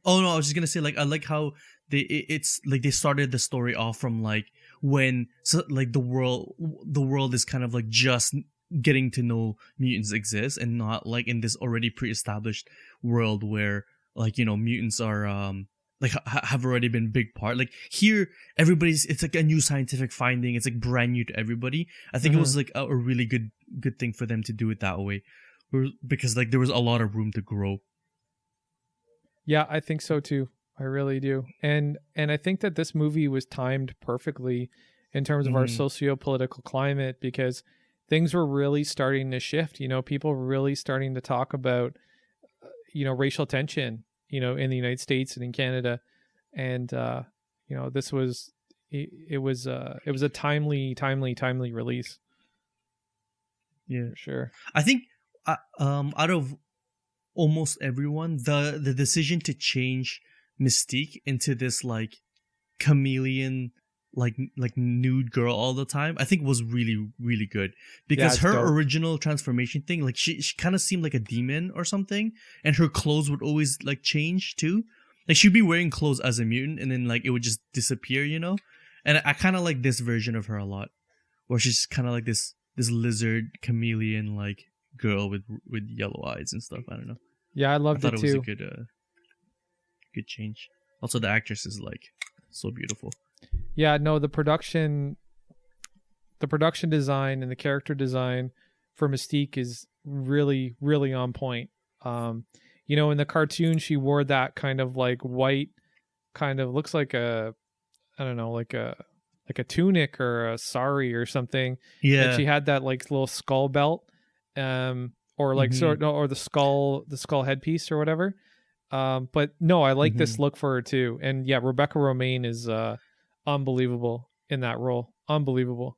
Oh no, I was just gonna say like I like how it's like they started the story off from like when like the world is kind of like just getting to know mutants exist and not like in this already pre-established world where like mutants are like have already been a big part. Like here it's like a new scientific finding. It's like brand new to everybody. I think it was like a really good thing for them to do it that way, because like there was a lot of room to grow. Yeah, I think so too. I really do. And I think that this movie was timed perfectly in terms of our socio-political climate because things were really starting to shift. People were really starting to talk about, racial tension in the United States and in Canada. And, this was, it was a timely release. Yeah, for sure. I think out of almost everyone, the decision to change Mystique into this like chameleon, like nude girl all the time, I think was really, really good, because her dope. original transformation thing, like she kind of seemed like a demon or something, and her clothes would always like change too. Like she'd be wearing clothes as a mutant, and then like it would just disappear, And I kind of like this version of her a lot, where she's kind of like this lizard chameleon like girl with yellow eyes and stuff. I don't know. Yeah, I loved thought it it was too. a good change. Also, the actress is like so beautiful. Yeah, no, the production design and the character design for Mystique is really, really on point. In the cartoon, she wore that kind of like white, kind of looks like a, I don't know, like a tunic or a sari or something. Yeah. And she had that like little skull belt, or like or the skull headpiece or whatever. But no, I like this look for her too. And yeah, Rebecca Romijn is unbelievable in that role. Unbelievable.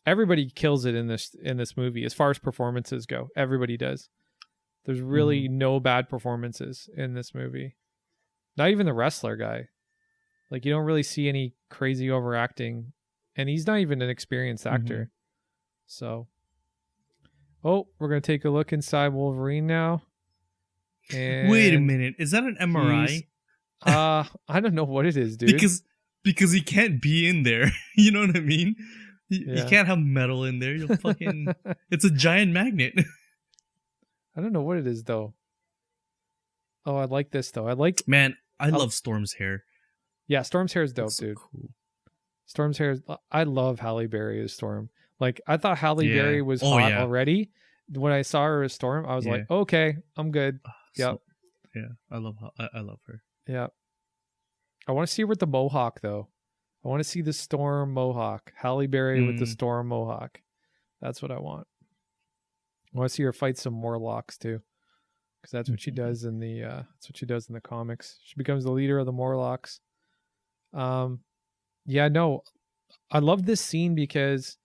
Everybody kills it in this movie as far as performances go. Everybody does. There's really no bad performances in this movie. Not even the wrestler guy. Like, you don't really see any crazy overacting, and he's not even an experienced actor. So, we're going to take a look inside Wolverine now. And wait a minute. Is that an MRI? I don't know what it is, dude. Because he can't be in there. You know what I mean? You can't have metal in there. You'll fucking... It's a giant magnet. I don't know what it is, though. Oh, I like this, though. Man, I love Storm's hair. Yeah, Storm's hair is dope, so dude. Cool. Storm's hair is... I love Halle Berry as Storm. Like, I thought Halle Berry was hot already. When I saw her as Storm, I was like, okay, I'm good. Yep. I love her. Yeah. I want to see her with the mohawk, though. I want to see the Storm mohawk. Halle Berry with the Storm mohawk. That's what I want. I want to see her fight some Morlocks too, because that's what she does in the comics. She becomes the leader of the Morlocks. Yeah, no, I love this scene because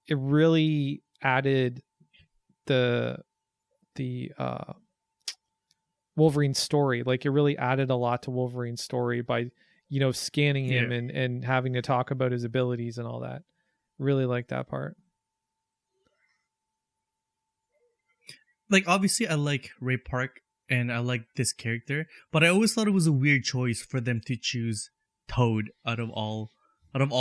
it really added the Wolverine's story. Like, it really added a lot to Wolverine's story by scanning him and having to talk about his abilities and all that. Really like that part. Like, obviously I like Ray Park and I like this character, but I always thought it was a weird choice for them to choose Toad out of all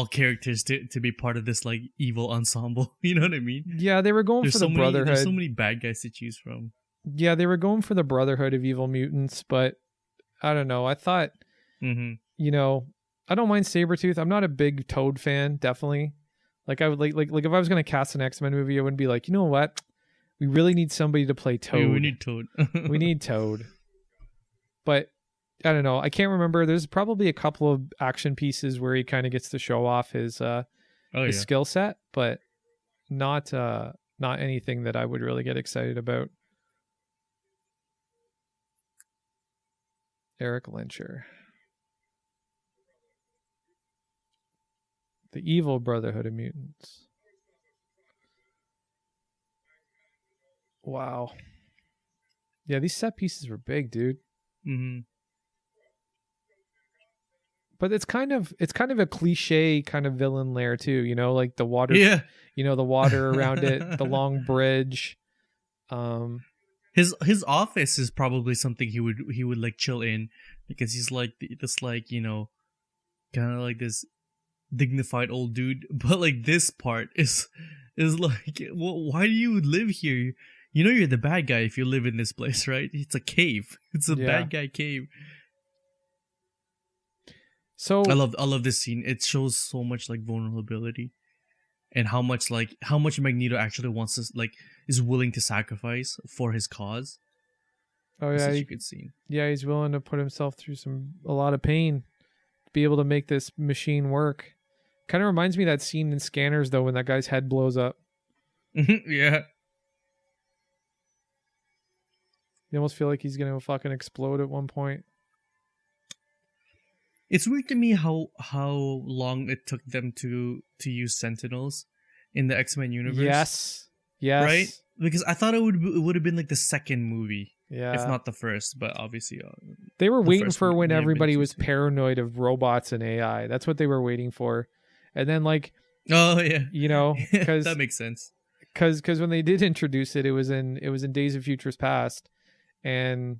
characters to be part of this like evil ensemble. You know what I mean? Yeah, they were going for the Brotherhood. There's so many bad guys to choose from. Yeah, they were going for the Brotherhood of Evil Mutants, but I don't know. I thought, I don't mind Sabretooth. I'm not a big Toad fan, definitely. Like, I would like if I was going to cast an X-Men movie, I wouldn't be like, you know what? We really need somebody to play Toad. Yeah, we need Toad. We need Toad. But I don't know. I can't remember. There's probably a couple of action pieces where he kind of gets to show off his skill set, but not anything that I would really get excited about. Eric Lyncher. The Evil Brotherhood of Mutants. Wow. Yeah, these set pieces were big, dude. But it's kind of a cliche kind of villain lair too, like the water, the water around it, the long bridge. His office is probably something he would like chill in, because he's like this like kind of like this dignified old dude. But like this part is like, well, why do you live here? You're the bad guy if you live in this place, right? It's a cave. It's a bad guy cave. So I love this scene. It shows so much like vulnerability, and how much Magneto actually wants to is willing to sacrifice for his cause. Oh yeah, such a good scene. Yeah, he's willing to put himself through a lot of pain to be able to make this machine work. Kind of reminds me of that scene in Scanners though, when that guy's head blows up. Yeah. You almost feel like he's gonna fucking explode at one point. It's weird to me how long it took them to use Sentinels in the X-Men universe. Yes. Right? Because I thought it would have been like the second movie, Yeah. if not the first. But obviously, they were the waiting first for one when may have been everybody too was soon. paranoid of robots and AI. That's what they were waiting for. And then, like, Oh yeah, you know, because that makes sense. because when they did introduce it, it was in Days of Futures Past, and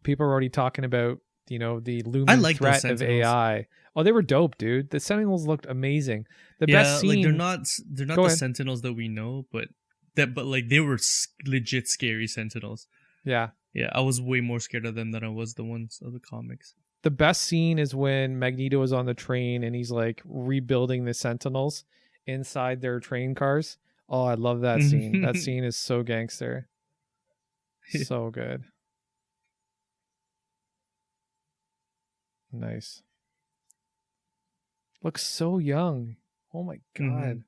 people were already talking about, you know, the looming like those threat of Sentinels. AI. Oh, they were dope, dude. The Sentinels looked amazing. The Yeah, best scene, like they're not Go the ahead. Sentinels that we know, but like they were legit scary Sentinels. yeah. Yeah, I was way more scared of them than I was the ones of the comics. The best scene is when Magneto is on the train and he's like rebuilding the Sentinels inside their train cars. Oh, I love that scene. That scene is so gangster. So good. Nice. Looks so young. Oh my god.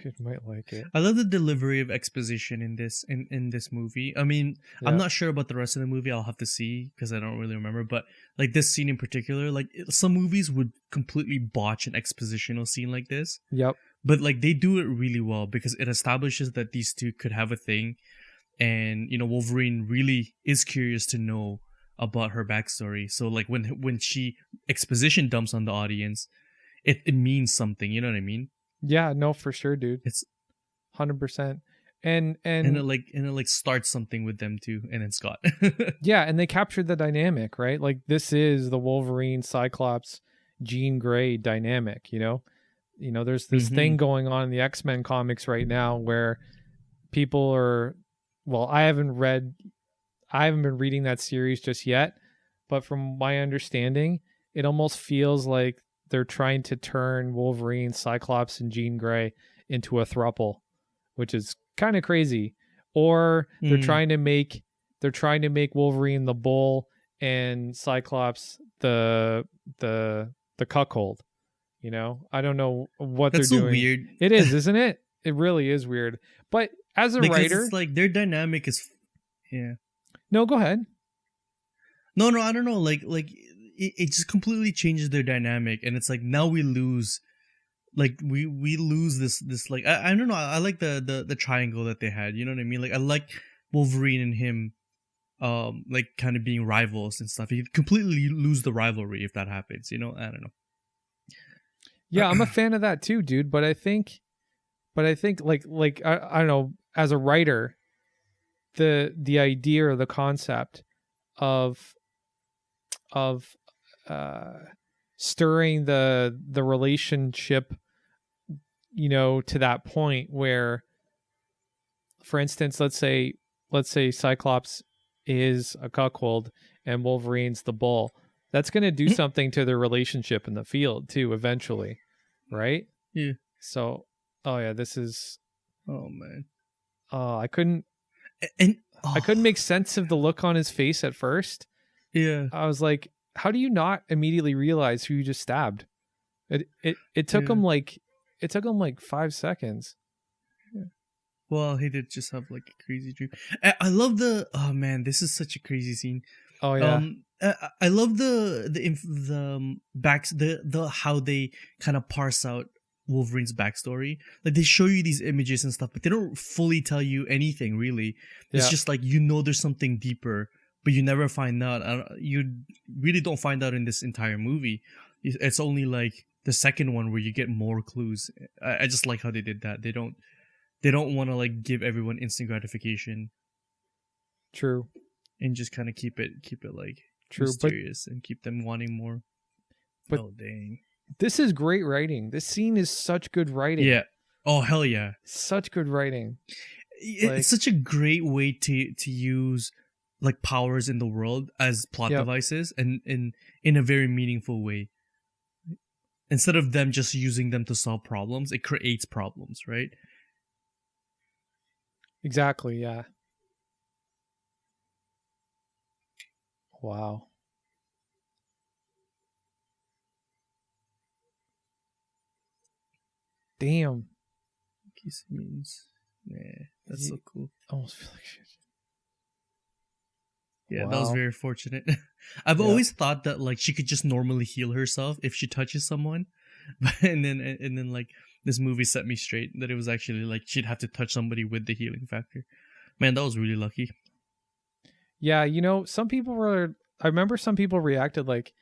You might like it. I love the delivery of exposition in this movie. I mean, Yeah. I'm not sure about the rest of the movie. I'll have to see because I don't really remember. But like this scene in particular, like some movies would completely botch an expositional scene like this. Yep. But like they do it really well because it establishes that these two could have a thing, and you know Wolverine really is curious to know about her backstory. So like when she exposition dumps on the audience, it means something. You know what I mean? Yeah, no, for sure, dude. It's 100%. And it like starts something with them too, and then Scott. yeah, and they captured the dynamic, right? Like this is the Wolverine, Cyclops, Jean Grey dynamic, you know? You know, there's this thing going on in the X-Men comics right now where people are, well, I haven't been reading that series just yet, but from my understanding, it almost feels like they're trying to turn Wolverine, Cyclops, and Jean Grey into a throuple, which is kind of crazy. Or they're trying to make Wolverine the bull and Cyclops the cuckold. You know, I don't know what That's they're so doing. weird. It is, isn't it? It really is weird. But as a Because writer, it's like their dynamic is, yeah. no, go ahead. No, I don't know. Like it just completely changes their dynamic, and it's like now we lose, like we lose this like I don't know. I like the triangle that they had. You know what I mean? Like I like Wolverine and him, like kind of being rivals and stuff. You completely lose the rivalry if that happens. You know? I don't know. Yeah, I'm a fan of that too, dude. But I think like I don't know, as a writer, the idea or the concept of stirring the relationship, you know, to that point where, for instance, let's say Cyclops is a cuckold and Wolverine's the bull. That's going to do something to their relationship in the field too, eventually, right? Yeah. So, oh yeah, this is. Oh man. I couldn't I make sense of the look on his face at first. Yeah. I was like, how do you not immediately realize who you just stabbed? It took him like 5 seconds. Well, he did just have like a crazy dream. I love oh man, this is such a crazy scene. Oh yeah. I love the how they kind of parse out Wolverine's backstory. Like they show you these images and stuff, but they don't fully tell you anything really. It's just like, you know, there's something deeper, but you never find out. You really don't find out in this entire movie. It's only like the second one where you get more clues. I just like how they did that. They don't want to like give everyone instant gratification. True. And just kind of keep it like true, mysterious and keep them wanting more. But oh dang. This is great writing. This scene is such good writing. Yeah. Oh hell yeah. Such good writing. It's such a great way to use like powers in the world as plot devices, and in a very meaningful way. Instead of them just using them to solve problems, it creates problems, right? Exactly, yeah. Wow. Damn. Kiss means, nah. That's so cool. Almost feel like shit. Yeah, that was very fortunate. I've always thought that like she could just normally heal herself if she touches someone, and then like this movie set me straight that it was actually like she'd have to touch somebody with the healing factor. Man, that was really lucky. Yeah, you know, I remember some people reacted like,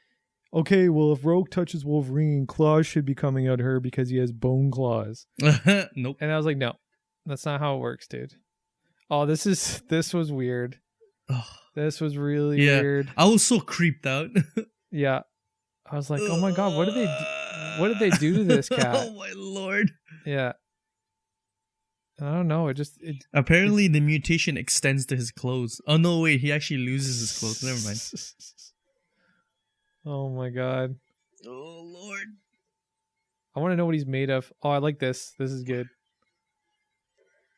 okay, well, if Rogue touches Wolverine, claws should be coming out of her because he has bone claws. Nope. And I was like, no, that's not how it works, dude. Oh, this was weird. This was really weird. I was so creeped out. Yeah. I was like, oh my God, what did they do to this cat? Oh my Lord. Yeah. I don't know. Apparently the mutation extends to his clothes. Oh no, wait, he actually loses his clothes. Never mind. Oh my God. Oh Lord. I want to know what he's made of. Oh, I like this. This is good.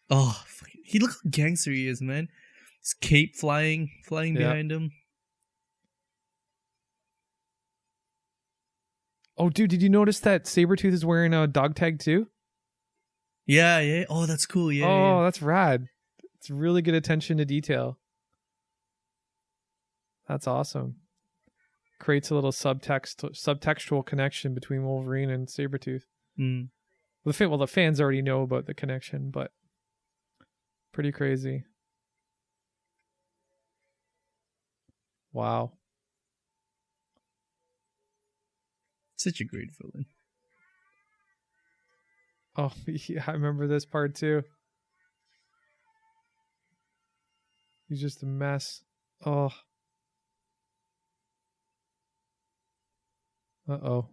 Oh, he looks how gangster he is, man. His cape flying behind him. Oh, dude, did you notice that Sabretooth is wearing a dog tag too? Yeah. Oh, that's cool. Yeah. Oh, that's rad. It's really good attention to detail. That's awesome. Creates a little subtextual connection between Wolverine and Sabretooth. Mm. Well, the fans already know about the connection, but pretty crazy. Wow. Such a great villain. Oh, yeah, I remember this part too. He's just a mess. Oh. Uh-oh.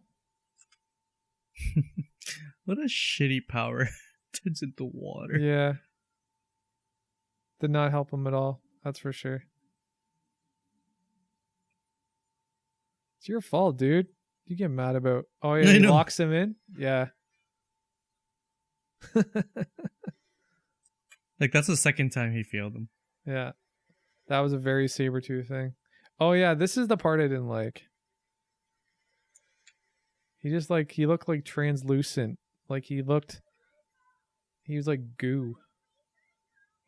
What a shitty power. Turns into water. Yeah. Did not help him at all. That's for sure. It's your fault, dude. You get mad about. Oh yeah, he locks him in. Yeah. Like that's the second time he failed him. Yeah, that was a very Sabretooth thing. Oh yeah, this is the part I didn't like. He looked like translucent. Like he was like goo.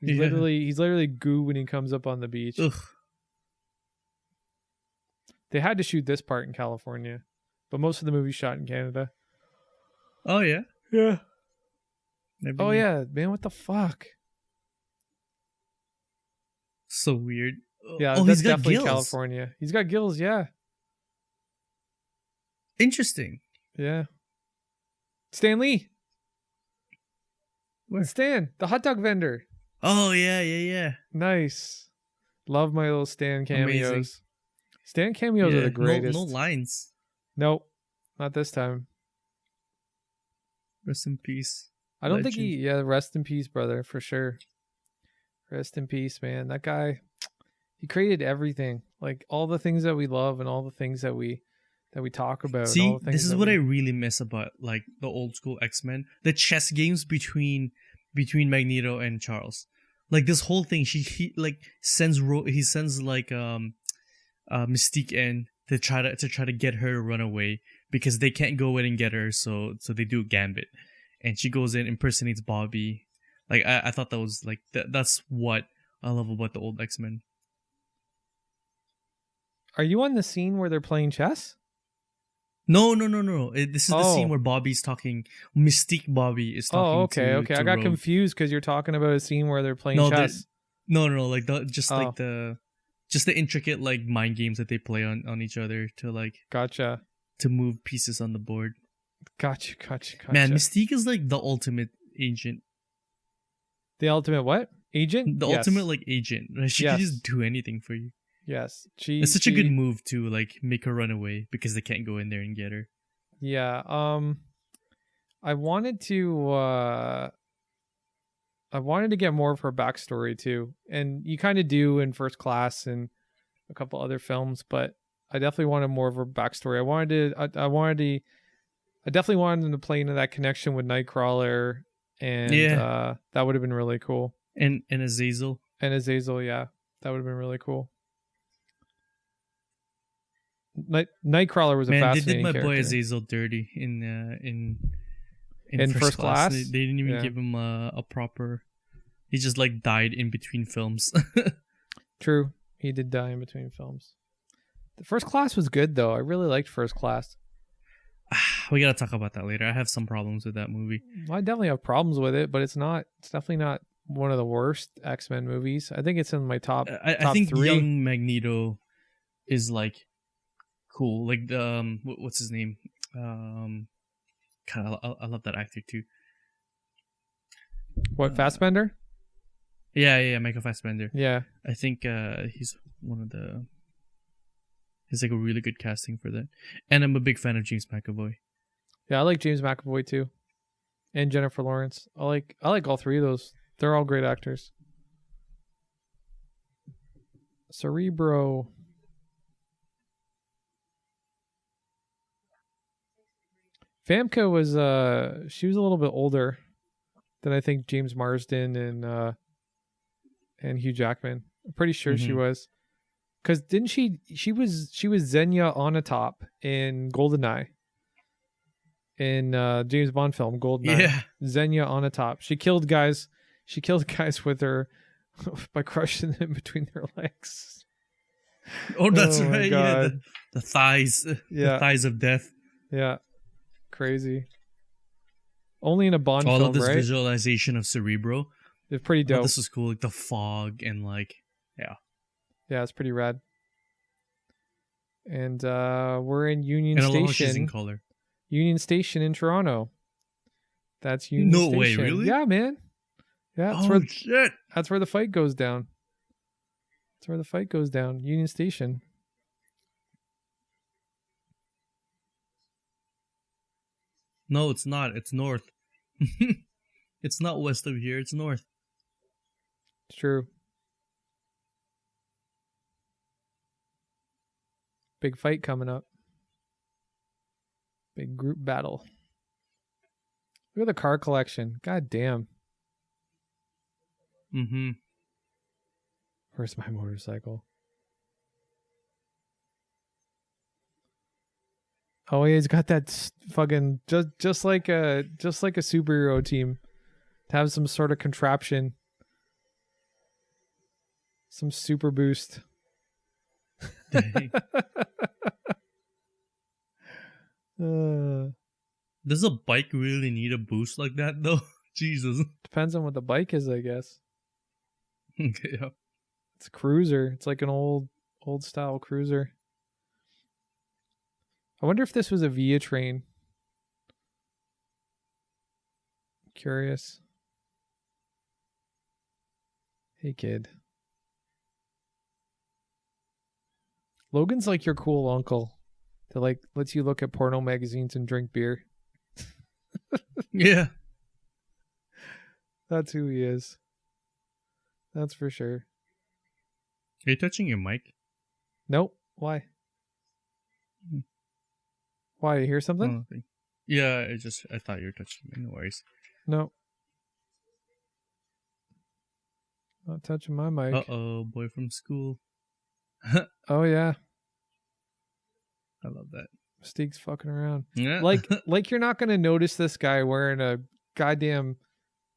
He's literally goo when he comes up on the beach. Ugh. They had to shoot this part in California, but most of the movie shot in Canada. Oh yeah. Yeah. Oh yeah, man, what the fuck? So weird. Yeah, oh, that's he's got definitely gills. California. He's got gills, yeah. Interesting. Yeah. Stan Lee. Where? Stan, the hot dog vendor. Oh yeah. Nice. Love my little Stan cameos. Amazing. Stan cameos are the greatest. No lines. Nope, not this time. Rest in peace. I don't think rest in peace, brother, for sure. Rest in peace, man. That guy, he created everything. Like all the things that we love and all the things that we talk about. See, all the things this is what I really miss about like the old school X-Men. The chess games between Magneto and Charles. Like this whole thing, he sends like Mystique in to try to get her to run away because they can't go in and get her, so they do Gambit, and she goes in, impersonates Bobby. Like I thought that was like that's what I love about the old X-Men. Are you on the scene where they're playing chess? No. This is the scene where Bobby's talking. Mystique Bobby is talking. Oh, okay. to I got Rogue. confused because you're talking about a scene where they're playing chess. No. Like the intricate like mind games that they play on each other to like. Gotcha. To move pieces on the board. Gotcha. Man, Mystique is like the ultimate agent. The ultimate what? Agent? The ultimate like agent. She can just do anything for you. Yes. It's such a good move to like make her run away because they can't go in there and get her. Yeah. I wanted to get more of her backstory too. And you kind of do in First Class and a couple other films, but I definitely wanted more of her backstory. I definitely wanted them to play into that connection with Nightcrawler, and that would have been really cool. And Azazel. Yeah. That would have been really cool. Nightcrawler was a fascinating character. They did my boy Azazel dirty in First Class. They didn't even give him a proper He just like died in between films. True. He did die in between films. The First Class was good though. I really liked First Class. We gotta talk about that later. I have some problems with that movie. Well, I definitely have problems with it, but it's definitely not one of the worst X-Men movies. I think it's in my top I think 3. young Magneto is like cool. Like the what's his name? God, I love that actor too. What, Fassbender? Yeah, Michael Fassbender. Yeah. I think he's like a really good casting for that. And I'm a big fan of James McAvoy. Yeah, I like James McAvoy too. And Jennifer Lawrence. I like all 3 of those. They're all great actors. Cerebro. Famke was she was a little bit older than I think James Marsden and Hugh Jackman. I'm pretty sure she was. Cause didn't she was Xenia Onatopp in GoldenEye. In James Bond film GoldenEye. Yeah. Xenia Onatopp. She killed guys with her by crushing them between their legs. Oh, that's Oh my right. Yeah, God. the thighs. Yeah. The thighs of death. Yeah. Crazy. Only in a Bond All film, of this right? visualization of Cerebro. It's pretty dope. This is cool. Like the fog and like, yeah. Yeah, it's pretty rad. And we're in Union And I love how she's in Station. color. Union Station in Toronto. That's Union No Station. way, really? Yeah, man. Yeah, Shit. that's where the fight goes down. That's where the fight goes down. Union Station. No, it's not. It's north. It's not west of here. It's north. It's true. Big fight coming up. Big group battle. Look at the car collection. God damn. Mm-hmm. Where's my motorcycle? Oh yeah, he's got that fucking just like a superhero team to have some sort of contraption, some super boost. Dang. Does a bike really need a boost like that though? Jesus. Depends on what the bike is, I guess. Okay, yeah. It's a cruiser. It's like an old style cruiser. I wonder if this was a Via train. Curious. Hey, kid. Logan's like your cool uncle that like lets you look at porno magazines and drink beer. Yeah. That's who he is. That's for sure. Are you touching your mic? Nope. Why? Why? You hear something? Oh, yeah, I thought you were touching me. No worries. No. Not touching my mic. Uh-oh, boy from school. Oh yeah. I love that. Mystique's fucking around. Yeah. Like you're not gonna notice this guy wearing a goddamn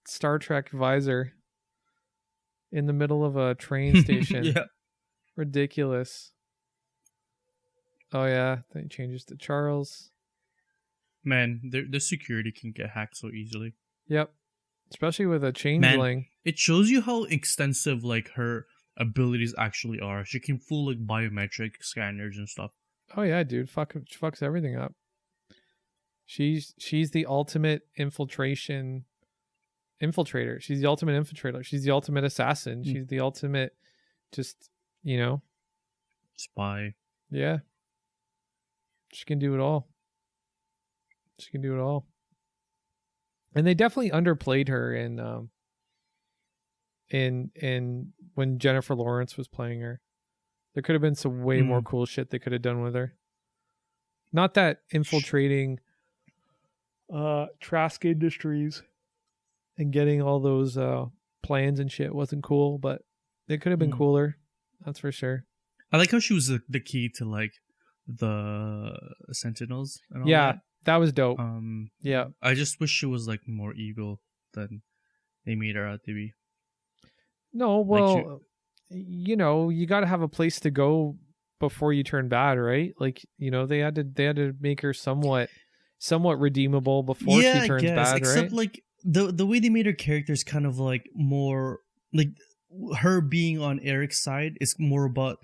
Star Trek visor in the middle of a train station. Yeah. Ridiculous. Oh yeah, then he changes to Charles. Man, the security can get hacked so easily. Yep. Especially with a changeling. It shows you how extensive like her abilities actually are. She can fool like biometric scanners and stuff. Oh yeah, dude. Fucks everything up. She's the ultimate infiltrator. She's the ultimate infiltrator. She's the ultimate assassin. She's the ultimate just, spy. Yeah. She can do it all. She can do it all. And they definitely underplayed her in when Jennifer Lawrence was playing her. There could have been some way more cool shit they could have done with her. Not that infiltrating Trask Industries and getting all those plans and shit wasn't cool, but it could have been cooler. That's for sure. I like how she was the key to like the Sentinels and all Yeah, that was dope. Yeah. I just wish she was like more evil than they made her out to be. No, Like, well, you got to have a place to go before you turn bad, right? Like, they had to make her somewhat redeemable before yeah, she I turns guess. bad, Except right? like the way they made her character is kind of like more like her being on Eric's side is more about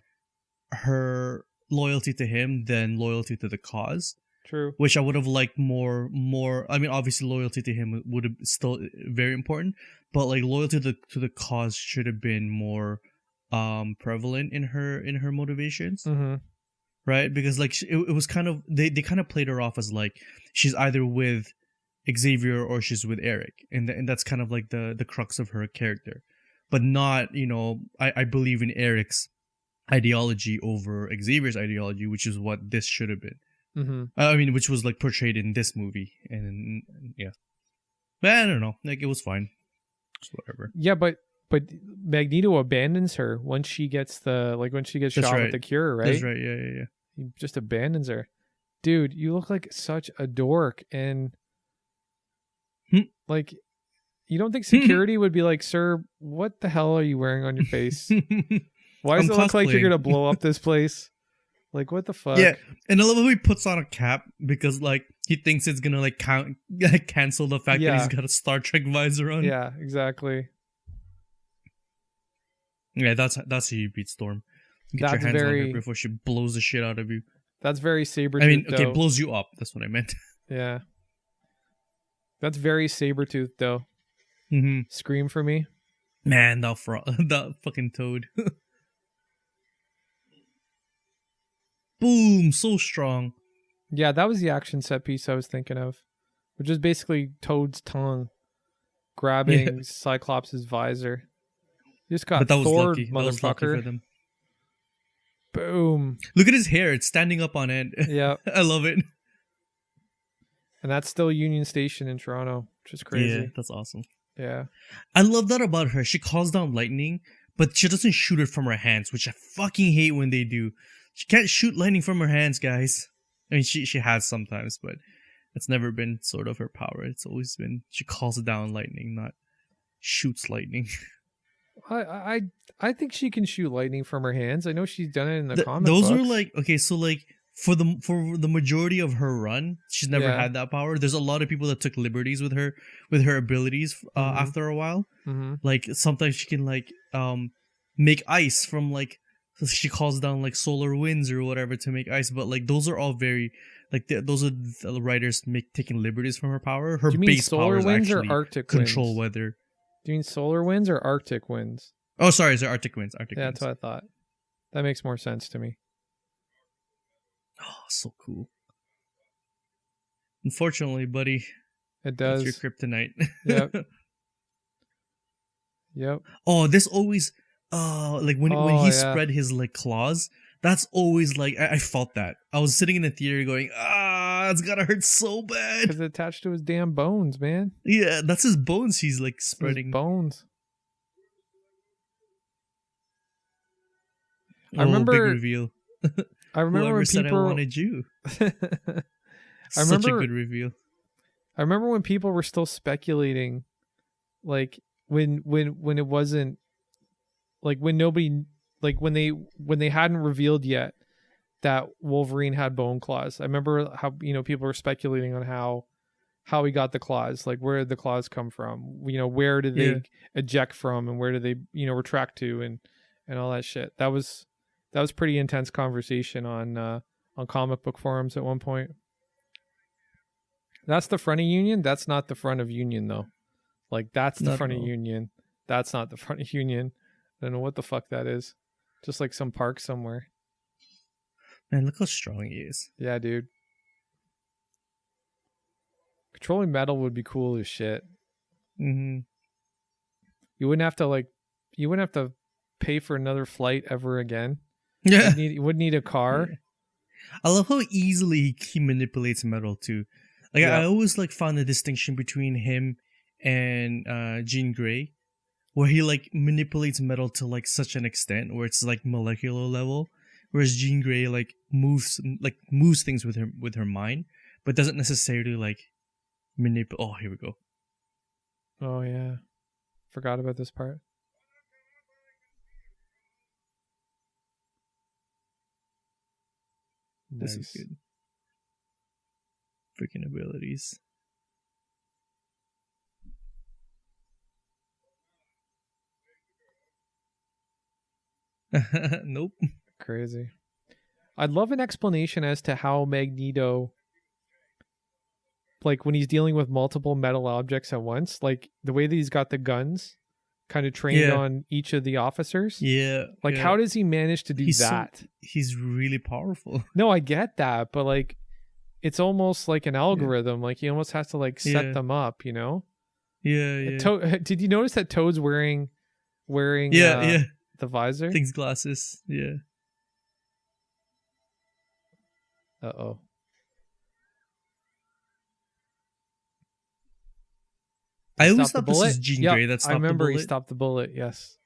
her loyalty to him than loyalty to the cause. True. Which I would have liked more. I mean, obviously, loyalty to him would have still very important, but like loyalty to the cause should have been more prevalent in her motivations, Mm-hmm. right? Because like it was kind of they kind of played her off as like she's either with Xavier or she's with Eric, and that's kind of like the crux of her character, but not I believe in Eric's ideology over Xavier's ideology, which is what this should have been. Mm-hmm. I mean, which was like portrayed in this movie, and yeah, but I don't know, like it was fine, just whatever. Yeah, but Magneto abandons her once she gets shot with the cure, right? That's right. Yeah. He just abandons her. Dude, you look like such a dork, and like, you don't think security would be like, sir, what the hell are you wearing on your face? Why does it look like you're gonna blow up this place? Like, what the fuck? Yeah, and I love how he puts on a cap because like he thinks it's gonna like cancel the fact that he's got a Star Trek visor on. Yeah, exactly. Yeah, that's how you beat Storm. Get your hands on her before she blows the shit out of you. That's very Sabretooth. I mean, okay, blows you up. That's what I meant. Yeah. That's very Sabretooth, though. Mm-hmm. Scream for me. Man, that fucking toad. Boom, so strong. Yeah, that was the action set piece I was thinking of, which is basically Toad's tongue grabbing Cyclops' visor. You just got but that was Thor, lucky. motherfucker. That was lucky for them. Boom. Look at his hair. It's standing up on end. Yeah. I love it. And that's still Union Station in Toronto, which is crazy. Yeah, that's awesome. Yeah. I love that about her. She calls down lightning, but she doesn't shoot it from her hands, which I fucking hate when they do. She can't shoot lightning from her hands, guys. I mean, she has sometimes, but it's never been sort of her power. It's always been she calls down lightning, not shoots lightning. I think she can shoot lightning from her hands. I know she's done it in the comic those books. are like, okay, so like for the majority of her run, she's never had that power. There's a lot of people that took liberties with her abilities after a while. Mm-hmm. Like sometimes she can like make ice from like, she calls down like solar winds or whatever to make ice, but like those are all very like those are the writers taking liberties from her power. Her base power is actually Arctic control winds? weather. Do you mean solar winds or Arctic winds? Oh, sorry, so Arctic winds. Arctic winds. That's what I thought. That makes more sense to me. Oh, so cool. Unfortunately, buddy, it does. It's your kryptonite. Yep. Yep. Oh, this always. Like when he spread his like claws, that's always like I felt that. I was sitting in the theater going, it's gotta hurt so bad. Because it's attached to his damn bones, man. Yeah, that's his bones. He's like spreading his bones. I remember big reveal. I remember Whoever when said people I wanted you. Such a good reveal. I remember when people were still speculating, like when it wasn't. Like when nobody, like when they hadn't revealed yet that Wolverine had bone claws. I remember how people were speculating on how he got the claws, like where did the claws come from? Where did they eject from, and where did they retract to, and all that shit. That was pretty intense conversation on comic book forums at one point. That's the front of Union. That's not the front of Union though. Like that's the front of Union. That's not the front of Union. I don't know what the fuck that is. Just like some park somewhere. Man, look how strong he is. Yeah, dude. Controlling metal would be cool as shit. Mm-hmm. You wouldn't have to pay for another flight ever again. Yeah. You wouldn't need a car. I love how easily he manipulates metal too. Like I always like found the distinction between him and Jean Grey, where he like manipulates metal to like such an extent where it's like molecular level, whereas Jean Grey like moves things with her mind, but doesn't necessarily like manipulate. Oh, here we go. Oh yeah, forgot about this part. This is Nice. good. Freaking abilities. Nope. Crazy. I'd love an explanation as to how Magneto, like when he's dealing with multiple metal objects at once, like the way that he's got the guns kind of trained on each of the officers. Yeah. Like, how does he manage to do that? He's really powerful. No, I get that, but like, it's almost like an algorithm. Like he almost has to like set them up, you know? Yeah. Did you notice that Toad's wearing the visor? Things glasses. Yeah. Uh-oh. I always thought this was Jean Grey that stopped the bullet. I remember he stopped the bullet, yes.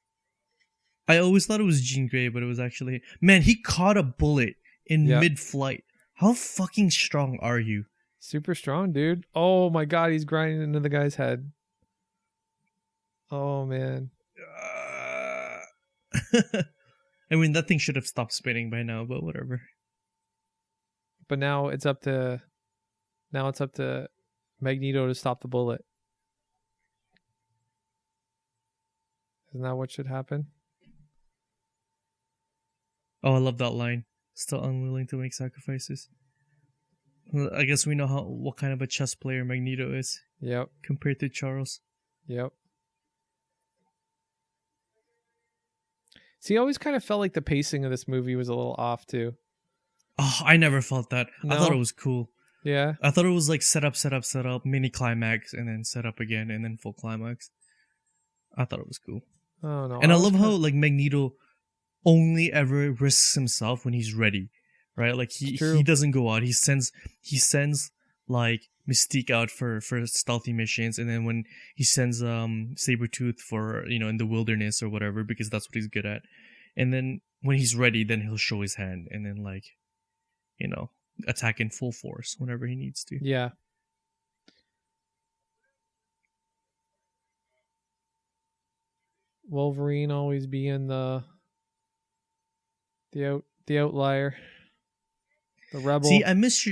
I always thought it was Jean Grey, but it was actually... Man, he caught a bullet in mid-flight. How fucking strong are you? Super strong, dude. Oh my god, he's grinding into the guy's head. Oh, man. I mean, that thing should have stopped spinning by now, but whatever. But now it's up to Magneto to stop the bullet. Isn't that what should happen? Oh, I love that line. Still unwilling to make sacrifices. Well, I guess we know what kind of a chess player Magneto is. Yep. Compared to Charles. Yep. See, I always kind of felt like the pacing of this movie was a little off too. Oh, I never felt that. No? I thought it was cool. Yeah. I thought it was like set up, mini climax, and then set up again, and then full climax. I thought it was cool. Oh no. And I love how like Magneto only ever risks himself when he's ready, right? Like he doesn't go out. He sends like Mystique out for stealthy missions, and then when he sends Sabretooth for in the wilderness or whatever, because that's what he's good at. And then when he's ready, then he'll show his hand and then like attack in full force whenever he needs to. Yeah. Wolverine always being the outlier, the rebel. See, I miss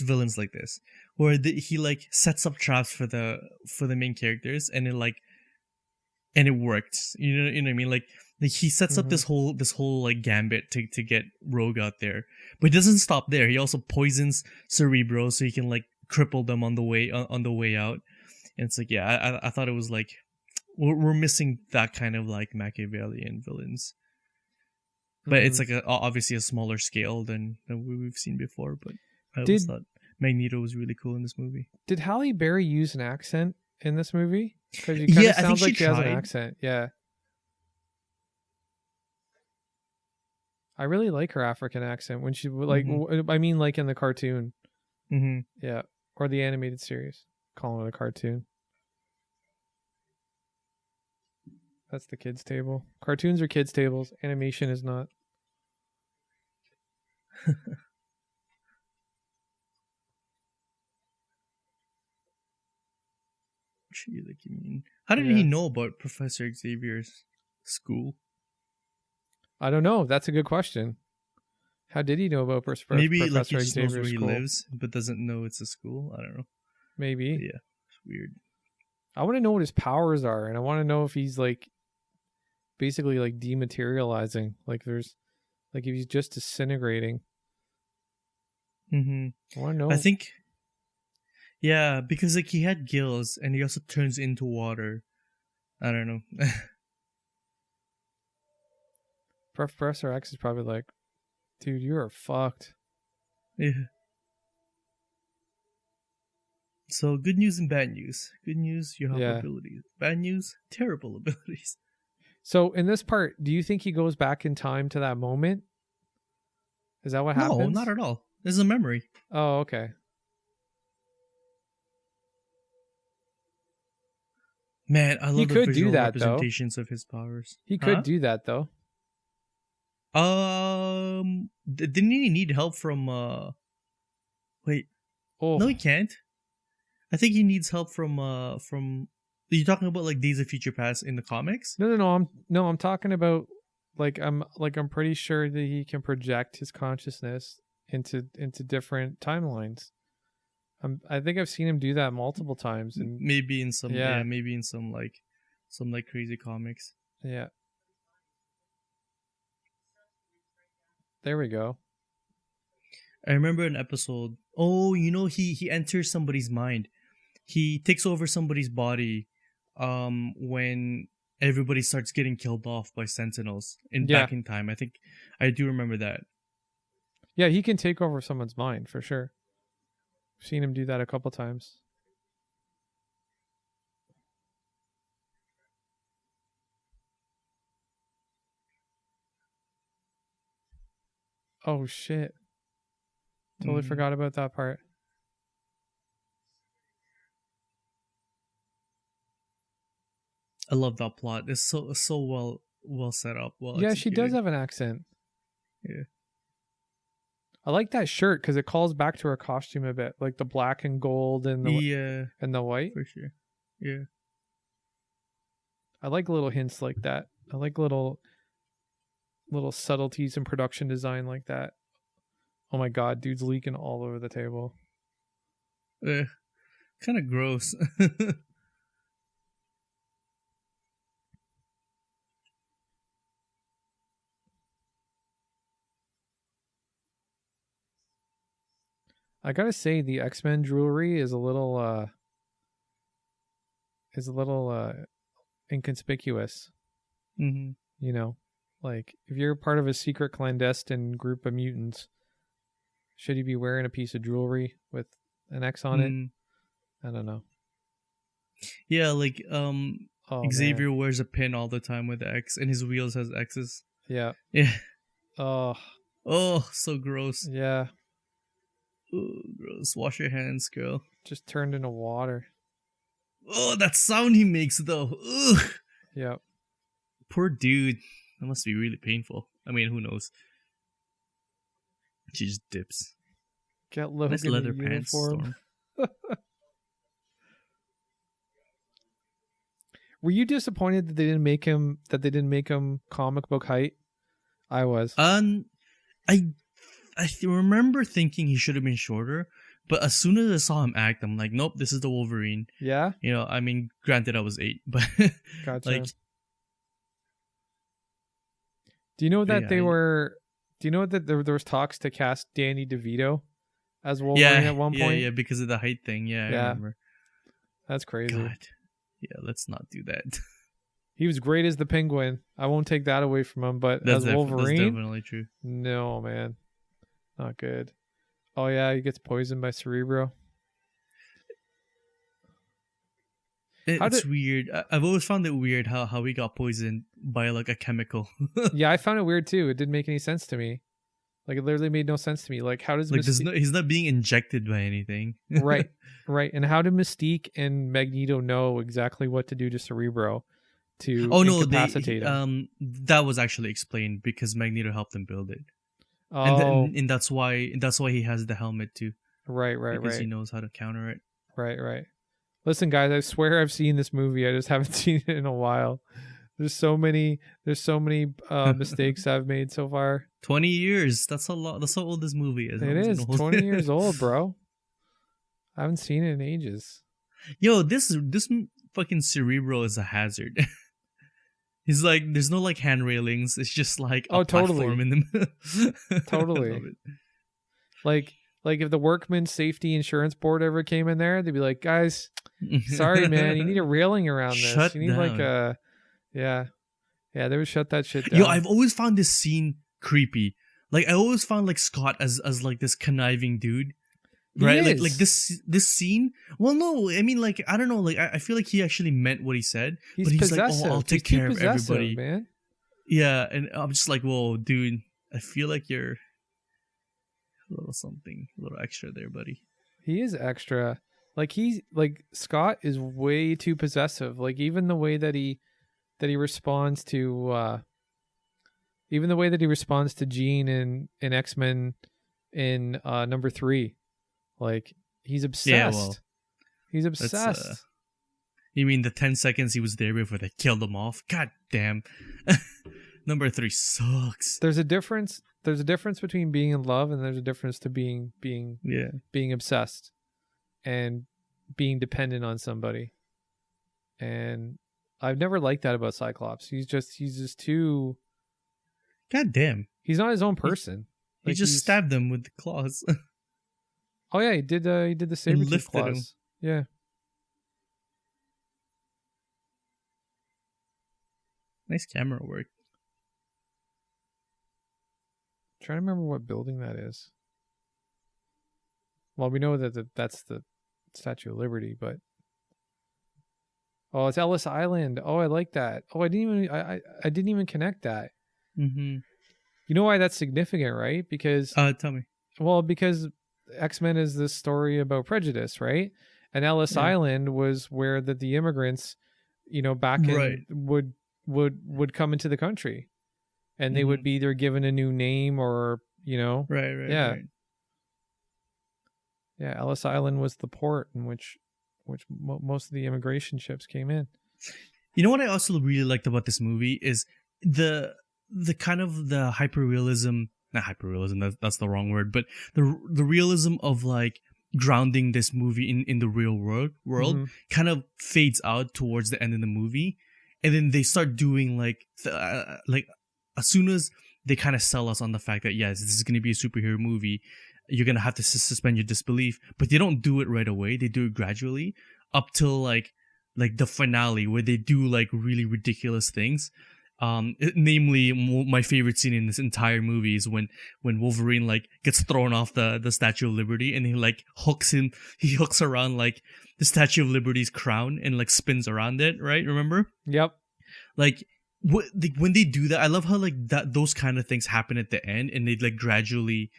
villains like this, where he like sets up traps for the main characters, and it works. You know what I mean? Like he sets up this whole like gambit to get Rogue out there, but he doesn't stop there. He also poisons Cerebro so he can like cripple them on the way out. And it's like, yeah, I thought it was like we're missing that kind of like Machiavellian villains. But it's like obviously a smaller scale than we've seen before. But I always thought Magneto was really cool in this movie. Did Halle Berry use an accent in this movie? Because she kind of sounds like she has an accent. Yeah. I really like her African accent when she like. I mean, like in the cartoon. Mm-hmm. Yeah, or the animated series. Calling it a cartoon. That's the kids' table. Cartoons are kids' tables. Animation is not. How did he know about Professor Xavier's school? I don't know. That's a good question. How did he know about Professor Maybe like he Xavier's just knows where he school? lives, but doesn't know it's a school. I don't know. Maybe. But yeah, it's weird. I want to know what his powers are, and I want to know if he's like basically like dematerializing. Like there's like if he's just disintegrating. Mm-hmm. I want to know. I think. Yeah, because like he had gills, and he also turns into water. I don't know. Professor X is probably like, dude, you are fucked. Yeah. So good news and bad news. Good news, you have abilities. Bad news, terrible abilities. So in this part, do you think he goes back in time to that moment? Is that what happens? No, not at all. This is a memory. Oh, okay. Man, I love he the could visual do that, representations of his powers. He could do that, though. Didn't he need help from, wait. Oh. No, he can't. I think he needs help from, are you talking about, like, Days of Future Past in the comics? No, I'm talking about, I'm pretty sure that he can project his consciousness into different timelines. I think I've seen him do that multiple times, and maybe in some maybe in some crazy comics. Yeah. There we go. I remember an episode. Oh, he enters somebody's mind. He takes over somebody's body when everybody starts getting killed off by sentinels back in time. I think I do remember that. Yeah, he can take over someone's mind for sure. I've seen him do that a couple times. Oh shit. Totally forgot about that part. I love that plot. It's so well set up. Well, yeah, she does have an accent. Yeah. I like that shirt because it calls back to her costume a bit, like the black and gold and the white. For sure. Yeah. I like little hints like that. I like little subtleties in production design like that. Oh my god, dude's leaking all over the table. Kind of gross. I gotta say, the X-Men jewelry is a little inconspicuous. Mm-hmm. You know, like if you're part of a secret clandestine group of mutants, should you be wearing a piece of jewelry with an X on it? I don't know. Yeah, like Xavier wears a pin all the time with X, and his wheels has X's. Yeah. Yeah. Oh, so gross. Yeah. Oh, gross. Wash your hands, girl. Just turned into water. Oh, that sound he makes, though. Ugh. Yep. Poor dude. That must be really painful. I mean, who knows? She just dips. Get Logan nice leather pants, Storm. Were you disappointed that they didn't make him comic book height? I was. I remember thinking he should have been shorter, but as soon as I saw him act, I'm like, nope, this is the Wolverine. Yeah? I mean, granted I was 8, but gotcha. like, do you know that there was talks to cast Danny DeVito as Wolverine at one point? Yeah, because of the height thing. Yeah, I remember. That's crazy. God. Yeah, let's not do that. He was great as the Penguin. I won't take that away from him, but as Wolverine, that's definitely true. No, man. Not good. Oh yeah, he gets poisoned by Cerebro. It's weird. I've always found it weird how he got poisoned by like a chemical. Yeah, I found it weird too. It didn't make any sense to me. Like it literally made no sense to me. Like how does he's not being injected by anything. Right. And how did Mystique and Magneto know exactly what to do to Cerebro to incapacitate him? That was actually explained because Magneto helped them build it. Oh, and that's why he has the helmet too. Right. Because he knows how to counter it. Right. Listen, guys, I swear I've seen this movie. I just haven't seen it in a while. There's so many mistakes I've made so far. 20 years. That's a lot. That's how old this movie is. It is 20 years old, bro. I haven't seen it in ages. Yo, this fucking Cerebro is a hazard. He's like, there's no like hand railings. It's just like a platform in the middle. Totally. I love it. Like if the Workmen's Safety Insurance Board ever came in there, they'd be like, guys, sorry, man, you need a railing around this. You need down. like a, yeah, they would shut that shit down. Yo, I've always found this scene creepy. Like I always found like Scott as like this conniving dude. Right, like this scene. Well, no, I mean, like I don't know. Like I feel like he actually meant what he said, but he's possessive. like, "Oh, I'll take care of everybody." Man. Yeah, and I'm just like, "Whoa, dude! I feel like you're a little something, a little extra there, buddy." He is extra. Like Scott is way too possessive. Like even the way that he responds to, Jean in X-Men in number 3. Like he's obsessed. Yeah, well, he's obsessed. You mean the 10 seconds he was there before they killed him off? God damn. Number 3 sucks. There's a difference there's a difference between being in love and there's a difference to being obsessed and being dependent on somebody. And I've never liked that about Cyclops. He's just too. God damn. He's not his own person. He just stabbed them with the claws. Oh yeah, he did the saber-tooth claws. Him. Yeah. Nice camera work. I'm trying to remember what building that is. Well, we know that that's the Statue of Liberty, but oh, it's Ellis Island. Oh, I like that. Oh, I didn't even connect that. Mm-hmm. You know why that's significant, right? Because tell me. Well, because X-Men is this story about prejudice, right? And Ellis Island was where the immigrants, back in would come into the country, and they would be either given a new name or right. Yeah, Ellis Island was the port in which most of the immigration ships came in. You know what I also really liked about this movie is the kind of the hyperrealism, not hyperrealism, that's the wrong word, but the realism of like grounding this movie in the real world kind of fades out towards the end of the movie, and then they start doing like as soon as they kind of sell us on the fact that yes, this is going to be a superhero movie, you're going to have to suspend your disbelief, but they don't do it right away. They do it gradually up till like the finale where they do like really ridiculous things. Namely, my favorite scene in this entire movie is when Wolverine like gets thrown off the Statue of Liberty, and he like hooks around like the Statue of Liberty's crown and like spins around it, right? Remember? Yep. Like when they do that, I love how like those kind of things happen at the end, and they like gradually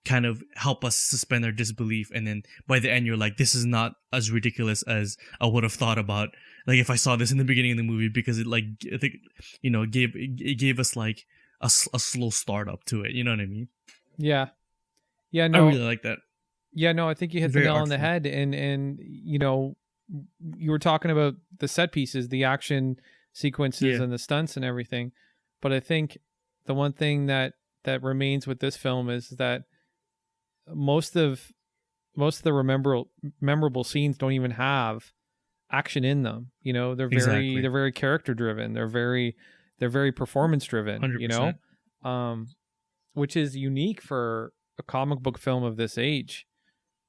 kind of help us suspend our disbelief, and then by the end you're like, this is not as ridiculous as I would have thought about, like if I saw this in the beginning of the movie, because it like I think gave us like a slow start up to it, you know what I mean? No, I really like that. I think you hit the nail on the head, and you were talking about the set pieces, the action sequences and the stunts and everything, but I think the one thing that remains with this film is that most of the memorable scenes don't even have action in them. They're very character driven. They're very performance driven. 100%. Which is unique for a comic book film of this age.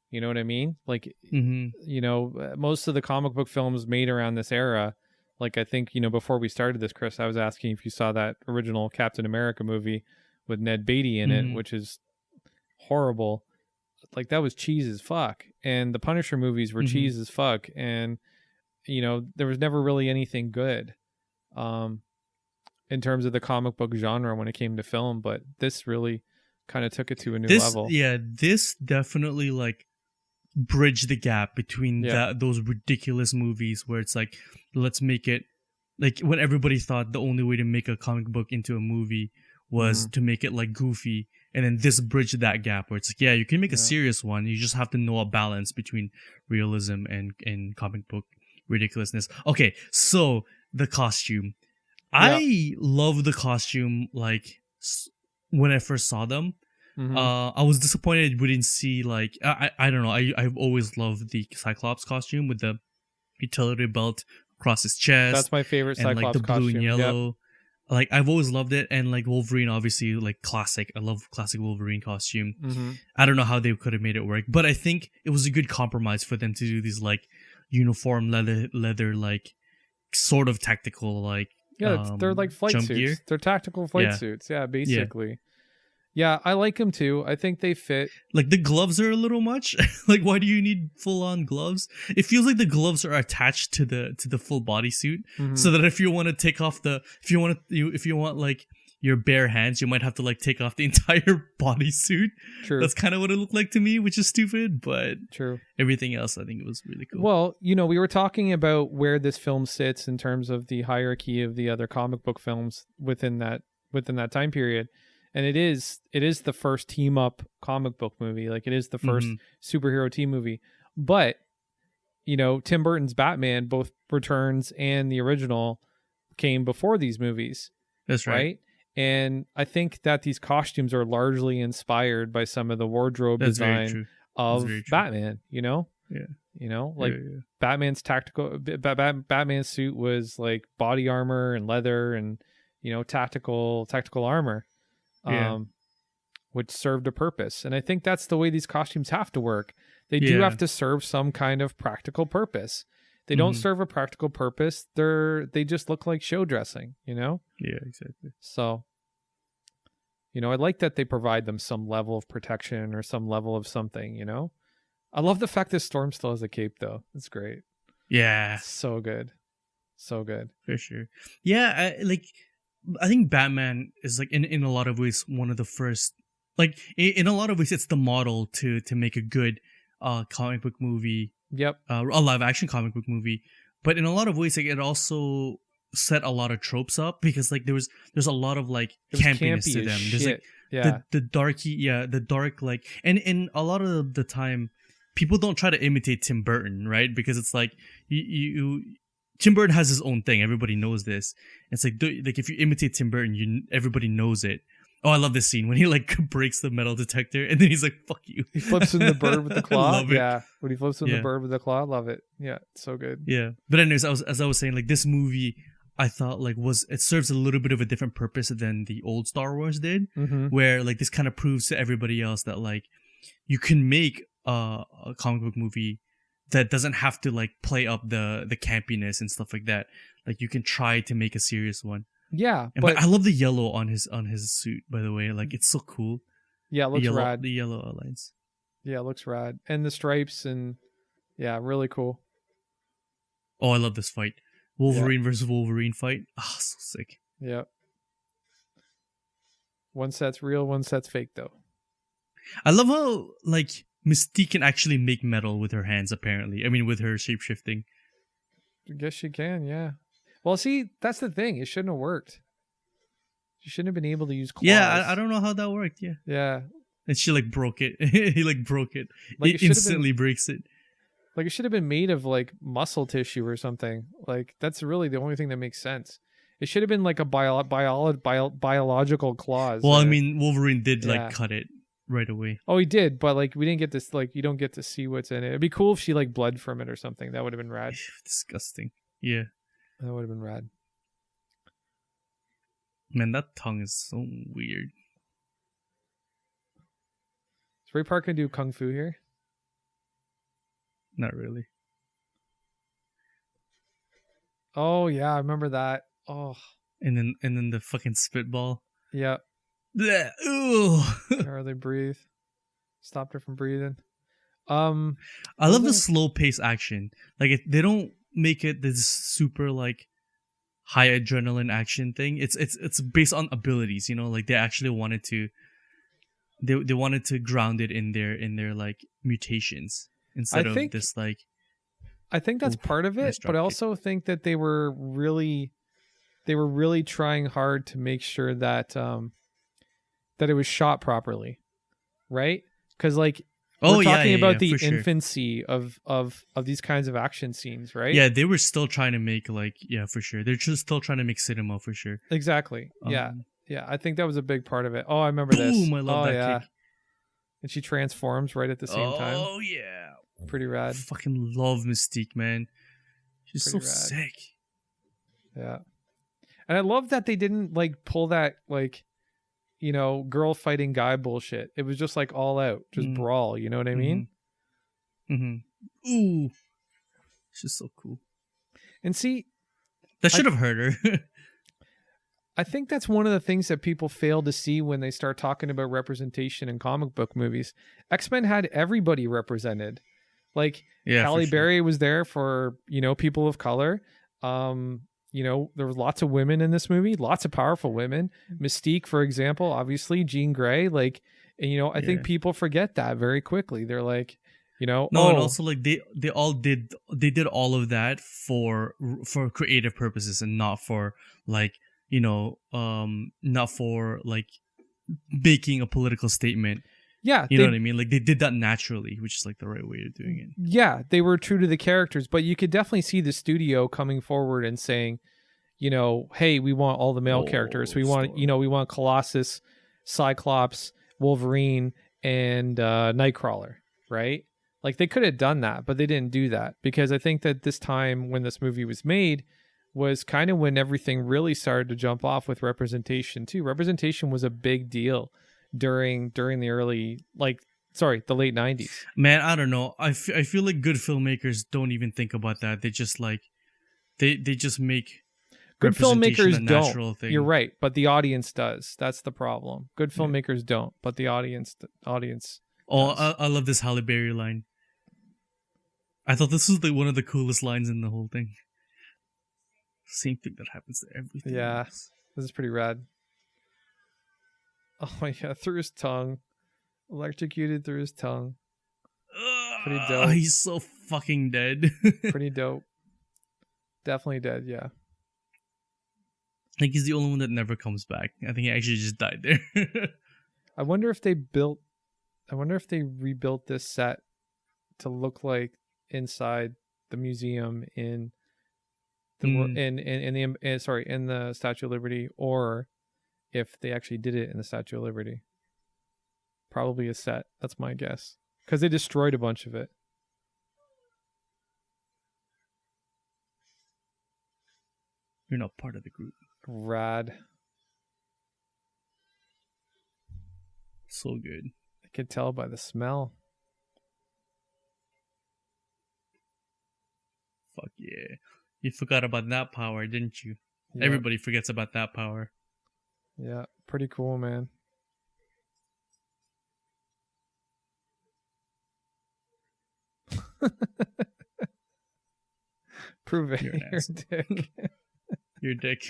You know what I mean? Like, most of the comic book films made around this era. Like, I think, before we started this, Chris, I was asking if you saw that original Captain America movie with Ned Beatty in it, which is horrible. Like, that was cheese as fuck. And the Punisher movies were cheese as fuck. And, there was never really anything good in terms of the comic book genre when it came to film. But this really kind of took it to a new level. Yeah, this definitely, like, bridged the gap between those ridiculous movies where it's like, let's make it, like, when everybody thought the only way to make a comic book into a movie was to make it, like, goofy. And then this bridged that gap where it's like, you can make a serious one. You just have to know a balance between realism and comic book ridiculousness. Okay, so the costume. I love the costume, like, when I first saw them. I was disappointed we didn't see, like, I don't know. I've always loved the Cyclops costume with the utility belt across his chest. That's my favorite Cyclops and, like, the blue costume. and yellow. Yep. Like, I've always loved it. And, like, Wolverine, obviously, like, classic. I love classic Wolverine costume. I don't know how they could have made it work, but I think it was a good compromise for them to do these, like, uniform leather, like, sort of tactical, like, they're like flight suits. Gear. They're tactical flight suits. Yeah, basically. Yeah, I like them too. I think they fit. Like, the gloves are a little much. Like, why do you need full-on gloves? It feels like the gloves are attached to the full bodysuit, so that if you want to take off if you want like your bare hands, you might have to like take off the entire bodysuit. True. That's kind of what it looked like to me, which is stupid, but true. Everything else, I think it was really cool. Well, we were talking about where this film sits in terms of the hierarchy of the other comic book films within that time period. And it is the first team up comic book movie. Like, it is the first superhero team movie. But, Tim Burton's Batman, both Returns and the original, came before these movies. That's right. And I think that these costumes are largely inspired by some of the wardrobe design of Batman, you know? Yeah. You know, like Batman's Batman's suit was like body armor and leather and, you know, tactical armor, which served a purpose. And I think that's the way these costumes have to work. They do have to serve some kind of practical purpose. They don't serve a practical purpose. They just look like show dressing, you know? Yeah, exactly. So, you know, I like that they provide them some level of protection or some level of something, you know? I love the fact that Storm still has a cape, though. It's great. Yeah. It's so good. So good. For sure. Yeah, I think Batman is like in a lot of ways one of the first, like in a lot of ways it's the model to make a good comic book movie. Yep. A live action comic book movie. But in a lot of ways, like, it also set a lot of tropes up because like there's a lot of like campiness to them. There's like the dark like and a lot of the time people don't try to imitate Tim Burton, right? Because it's like Tim Burton has his own thing. Everybody knows this. It's like if you imitate Tim Burton, everybody knows it. Oh, I love this scene when he like breaks the metal detector and then he's like, "Fuck you." He flips in the bird with the claw. Love it. Yeah, when he flips in the bird with the claw, love it. Yeah, it's so good. Yeah, but anyways, as I was saying, like this movie, I thought like it serves a little bit of a different purpose than the old Star Wars did, where like this kind of proves to everybody else that like you can make a comic book movie that doesn't have to like play up the campiness and stuff like that. Like you can try to make a serious one. Yeah, but I love the yellow on his suit, by the way. Like it's so cool. Yeah, it looks rad. The yellow outlines. Yeah, it looks rad. And the stripes and yeah, really cool. Oh, I love this fight. Wolverine versus Wolverine fight. Ah, so sick. Yeah. One set's real, one set's fake though. I love how like Mystique can actually make metal with her hands, apparently. I mean, with her shapeshifting. I guess she can, yeah. Well, see, that's the thing. It shouldn't have worked. She shouldn't have been able to use claws. Yeah, I don't know how that worked, yeah. Yeah. And she like broke it. He like broke it. Like, he instantly breaks it. Like it should have been made of like muscle tissue or something. Like that's really the only thing that makes sense. It should have been like a biological claws. Well, I mean, Wolverine did like cut it right away. Oh, he did, but like we didn't get this. Like you don't get to see what's in it. It'd be cool if she like bled from it or something. That would have been rad. Disgusting. Yeah, that would have been rad. Man, that tongue is so weird. Is Ray Park gonna do kung fu here? Not really. Oh yeah, I remember that. Oh. And then the fucking spitball. Yeah. Blech. Ooh. Can't hardly breathe. Stopped her from breathing. I love the slow pace action. Like they don't make it this super like high adrenaline action thing. It's based on abilities, you know, like they actually wanted to they wanted to ground it in their like mutations instead of this like I think that's part of it, nice, but I also think that they were really trying hard to make sure that that it was shot properly, right? Because like we're talking about the infancy of these kinds of action scenes, right? Yeah, they were still trying to make like for sure. They're just still trying to make cinema for sure. Exactly. Yeah. I think that was a big part of it. Oh, I remember this. Boom! I love that kick. And she transforms right at the same time. Oh yeah. Pretty rad. I fucking love Mystique, man. She's pretty so rad. Sick. Yeah. And I love that they didn't like pull that like, you know, girl fighting guy bullshit. It was just like all out, just brawl. You know what I mean? Mm-hmm. Ooh. She's so cool. And see, that should have hurt her. I think that's one of the things that people fail to see when they start talking about representation in comic book movies. X-Men had everybody represented. Like Halle Berry was there for, you know, people of color. You know, there was lots of women in this movie, lots of powerful women. Mystique, for example, obviously, Jean Grey. Like, and, you know, I think people forget that very quickly. They're like, you know, and also like they did all of that for creative purposes and not for like, you know, not for like making a political statement. Yeah. You know what I mean? Like they did that naturally, which is like the right way of doing it. Yeah. They were true to the characters, but you could definitely see the studio coming forward and saying, hey, we want all the male characters. We want, we want Colossus, Cyclops, Wolverine, and Nightcrawler, right? Like they could have done that, but they didn't do that because I think that this time when this movie was made was kind of when everything really started to jump off with representation too. Representation was a big deal during the the late 90s. Man, I don't know. I feel like good filmmakers don't even think about that. They just they just make good filmmakers a natural don't. thing. You're right, but the audience does. That's the problem. Good filmmakers don't, but the audience. Oh, does. I love this Halle Berry line. I thought this was one of the coolest lines in the whole thing. Same thing that happens to everything. Yeah, else. This is pretty rad. Oh my god, through his tongue. Electrocuted through his tongue. Pretty dope. He's so fucking dead. Pretty dope. Definitely dead, yeah. I think he's the only one that never comes back. I think he actually just died there. I wonder if they rebuilt this set to look like inside the museum in the in the Statue of Liberty, or if they actually did it in the Statue of Liberty. Probably a set. That's my guess. Because they destroyed a bunch of it. You're not part of the group. Rad. So good. I could tell by the smell. Fuck yeah. You forgot about that power, didn't you? Yep. Everybody forgets about that power. Yeah, pretty cool, man. Prove it. You're an asshole. Dick. Your dick.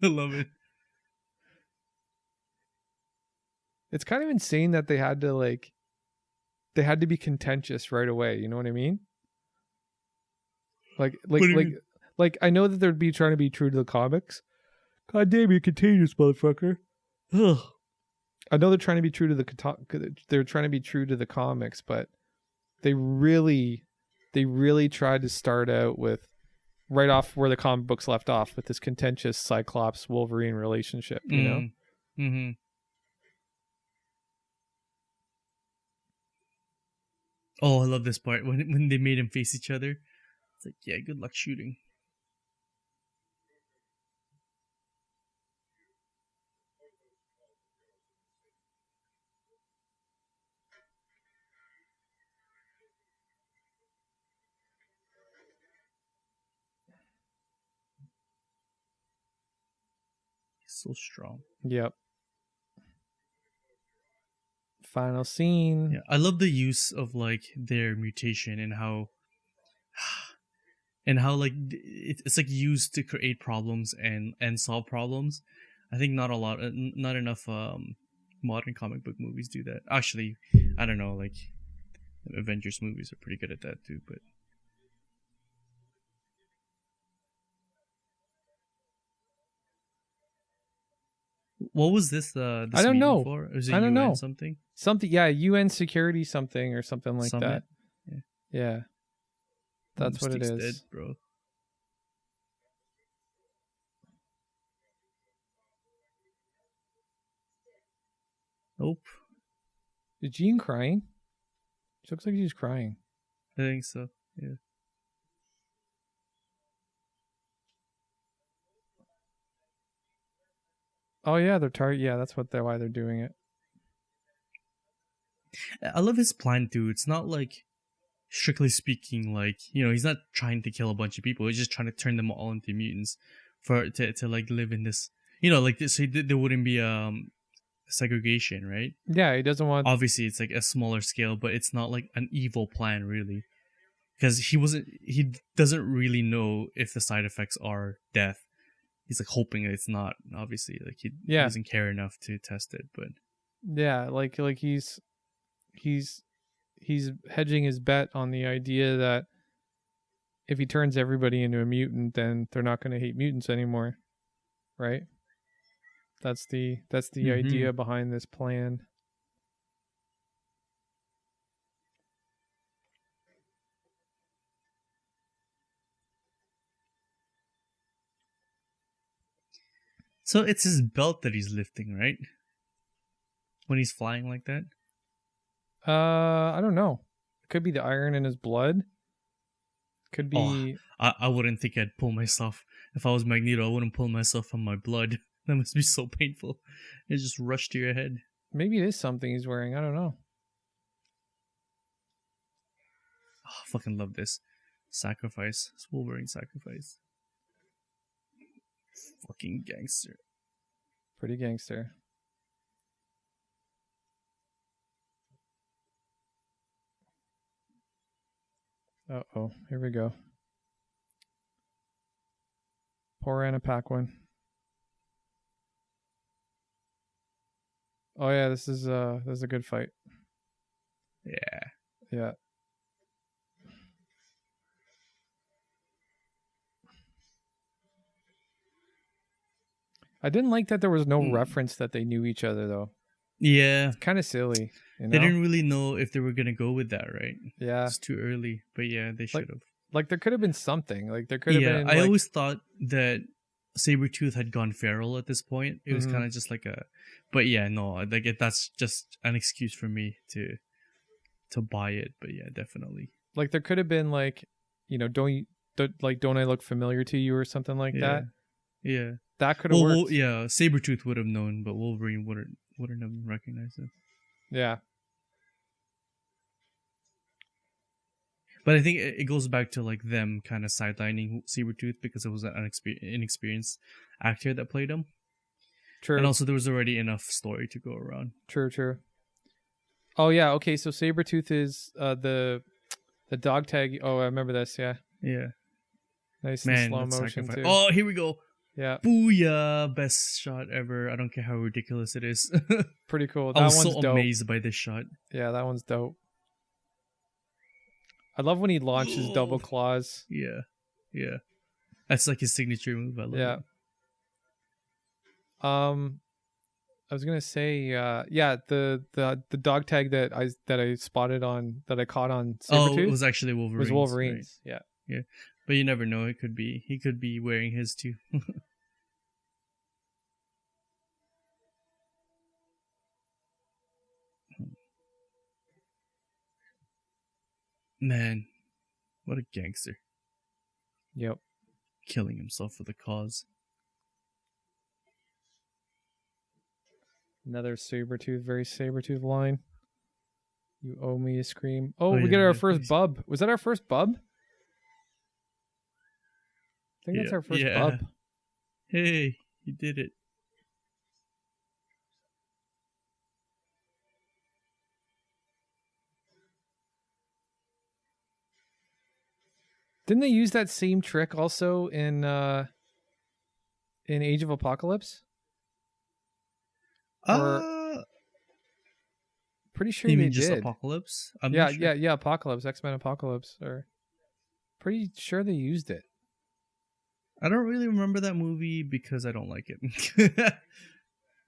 I love it. It's kind of insane that they had to be contentious right away. You know what I mean? Like I know that they'd be trying to be true to the comics. God damn, you contagious motherfucker. Ugh. I know they're trying to be true to the comics, but they really tried to start out with right off where the comic books left off with this contentious Cyclops Wolverine relationship, you know? Mm-hmm. Oh, I love this part when they made them face each other. It's like, yeah, good luck shooting. So strong. Yep. Final scene. Yeah, I love the use of their mutation and how it's used to create problems and solve problems. I think not enough modern comic book movies do that. Actually, I don't know, Avengers movies are pretty good at that too, but what was this I don't know. For? Was it I don't UN know. Something? Yeah, UN security something or something like Summit? that. Yeah. That's what it is. Dead, bro. Nope. Is Jean crying? She looks like she's crying. I think so. Yeah. Oh yeah, they're yeah, that's why they're doing it. I love his plan too. It's not strictly speaking, he's not trying to kill a bunch of people. He's just trying to turn them all into mutants to live in this, so there wouldn't be segregation, right? Yeah, he doesn't want. Obviously, it's a smaller scale, but it's not an evil plan really, because he doesn't really know if the side effects are death. He's hoping it's not. Obviously, he doesn't care enough to test it, but yeah, he's hedging his bet on the idea that if he turns everybody into a mutant, then they're not going to hate mutants anymore, right? That's the idea behind this plan. So it's his belt that he's lifting, right? When he's flying like that? I don't know. It could be the iron in his blood. Could be... I wouldn't think I'd pull myself. If I was Magneto, I wouldn't pull myself from my blood. That must be so painful. It just rushed to your head. Maybe it is something he's wearing. I don't know. Oh, I fucking love this. Sacrifice. It's Wolverine sacrifice. Fucking gangster. Pretty gangster. Uh-oh. Here we go. Poor Anna Paquin. Oh yeah, this is a good fight. Yeah. Yeah. I didn't like that there was no reference that they knew each other though. Yeah. It's kind of silly. You know? They didn't really know if they were gonna go with that, right? Yeah. It's too early. But yeah, they should have. Like there could have been something. Like there could have been. I always thought that Sabretooth had gone feral at this point. It was kind of just like a, but yeah, no, like that's just an excuse for me to buy it. But yeah, definitely. Like there could have been like, you know, don't I look familiar to you or something like that? Yeah, that could have worked. Yeah, Sabretooth would have known, but Wolverine wouldn't have recognized it. Yeah. But I think it goes back to like them kind of sidelining Sabretooth because it was an inexperienced actor that played him. True. And also there was already enough story to go around. True. Oh yeah, okay, so Sabretooth is the dog tag. Oh, I remember this, yeah. Yeah. Nice in slow motion too. Oh, here we go. Yeah. Booyah! Best shot ever. I don't care how ridiculous it is. Pretty cool. I was so amazed by this shot. Yeah, that one's dope. I love when he launches double claws. Yeah. That's like his signature move. I love it. I was gonna say, the dog tag that I spotted on that I caught on Sabretooth. Oh, it was actually Wolverine. It was Wolverine's. Right? Yeah. But you never know. He could be wearing his too. Man, what a gangster. Yep. Killing himself for the cause. Another very Sabretooth line. You owe me a scream. Oh, we get our first bub. Was that our first bub? I think that's our first bub. Hey, you did it. Didn't they use that same trick also in Age of Apocalypse? Pretty sure you they mean just did. Apocalypse? Yeah, Apocalypse, X-Men Apocalypse, or pretty sure they used it. I don't really remember that movie because I don't like it.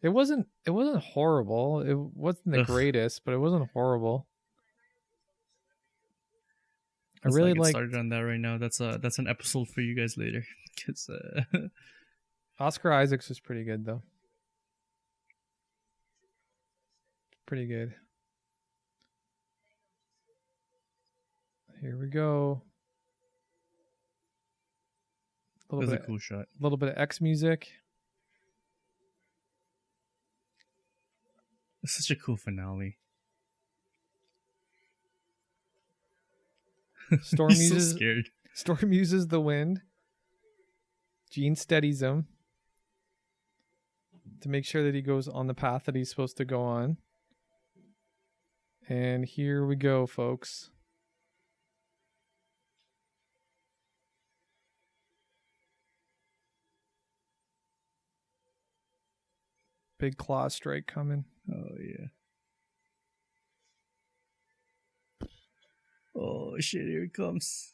It wasn't horrible. It wasn't the greatest, but it wasn't horrible. I really like started on that right now. That's an episode for you guys later. Oscar Isaacs was pretty good though. Pretty good. Here we go. That's a cool shot. A little bit of X music. It's such a cool finale. Storm uses so scared. Storm uses the wind. Jean steadies him to make sure that he goes on the path that he's supposed to go on. And here we go, folks. Big claw strike coming. Oh, yeah. Oh, shit, here it comes.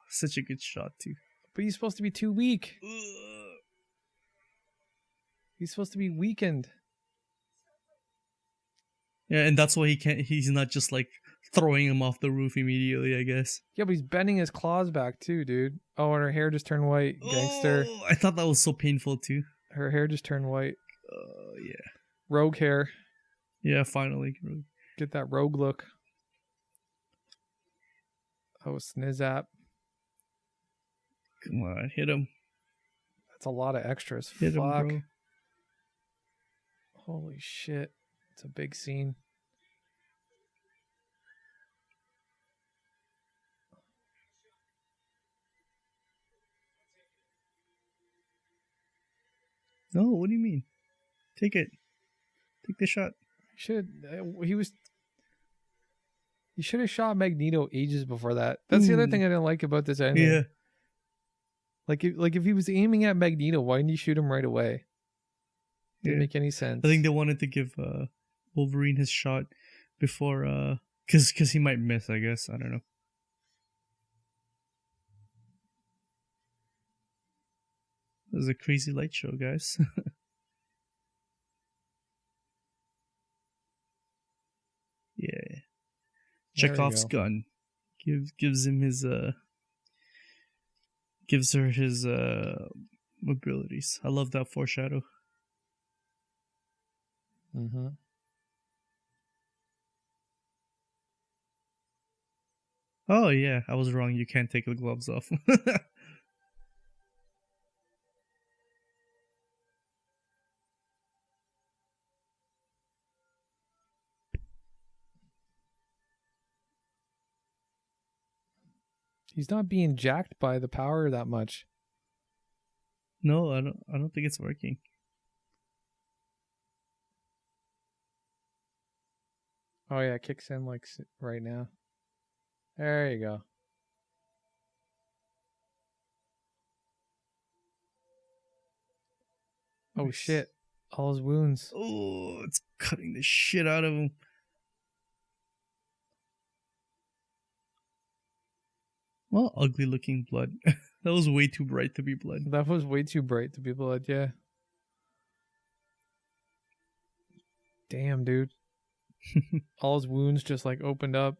Such a good shot, too. But he's supposed to be too weak. He's supposed to be weakened. Yeah, and that's why he's not just like throwing him off the roof immediately, I guess. Yeah, but he's bending his claws back too, dude. Oh, and her hair just turned white. Gangster. Oh, I thought that was so painful too. Her hair just turned white. Yeah. Rogue hair. Yeah, finally. Get that rogue look. Oh, Snizap. Come on, hit him. That's a lot of extras. Hit him, Fuck. bro. Holy shit. It's a big scene. No, what do you mean? Take it. Take the shot. He should have shot Magneto ages before that. That's the other thing I didn't like about this ending. Yeah. Like if he was aiming at Magneto, why didn't he shoot him right away? Didn't make any sense. I think they wanted to give Wolverine his shot before, because he might miss, I guess. I don't know. This is a crazy light show, guys. Yeah. Chekhov's gun gives him his gives her his abilities. I love that foreshadow. Mm-hmm. Oh yeah, I was wrong. You can't take the gloves off. He's not being jacked by the power that much. No, I don't think it's working. Oh yeah, it kicks in like right now. There you go. Oh shit. All his wounds. Oh, it's cutting the shit out of him. Well, ugly looking blood. That was way too bright to be blood. That was way too bright to be blood, yeah. Damn, dude. All his wounds just like opened up.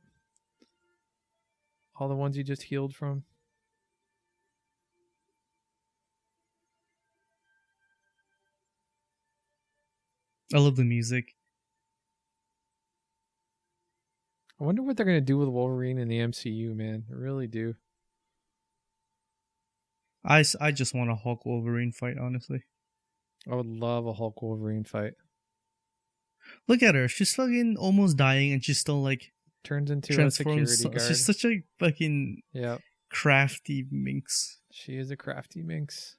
All the ones he just healed from. I love the music. I wonder what they're going to do with Wolverine in the MCU, man. I really do. I just want a Hulk Wolverine fight, honestly. I would love a Hulk Wolverine fight. Look at her. She's fucking almost dying and she's still like turns into a security guard. She's such a fucking crafty minx. She is a crafty minx.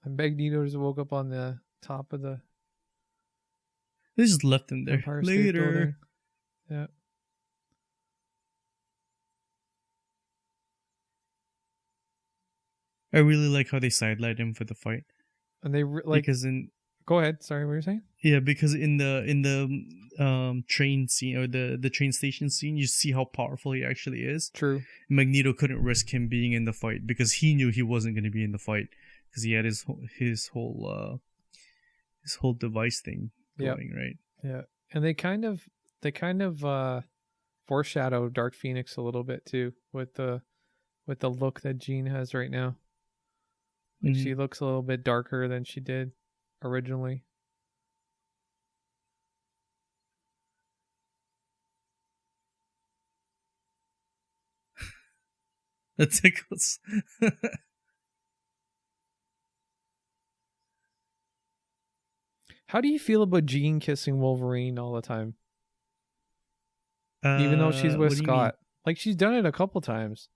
And Magneto just woke up on the top of the... They just left him there. Empire State Building. Yeah. I really like how they sidelined him for the fight. And they because in... Go ahead. Sorry, what were you saying? Yeah, because in the train scene or the train station scene, you see how powerful he actually is. True. Magneto couldn't risk him being in the fight because he knew he wasn't going to be in the fight because he had his whole device thing going, right? Yeah, and they kind of foreshadow Dark Phoenix a little bit too with the look that Jean has right now. Like she looks a little bit darker than she did originally. That tickles. How do you feel about Jean kissing Wolverine all the time? Even though she's with Scott. Like she's done it a couple times.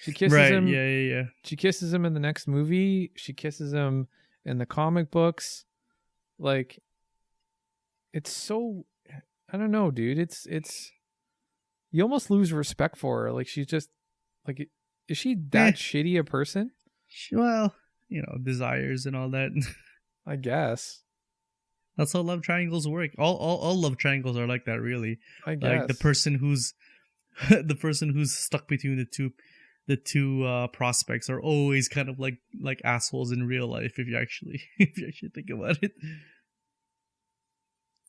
She kisses him. Yeah. She kisses him in the next movie. She kisses him in the comic books. Like, it's so, I don't know, dude. It's you almost lose respect for her. Like she's just like, is she that shitty a person? Well, desires and all that. I guess. That's how love triangles work. All love triangles are like that, really. I guess. Like the person who's stuck between the two prospects are always kind of like assholes in real life if you actually think about it.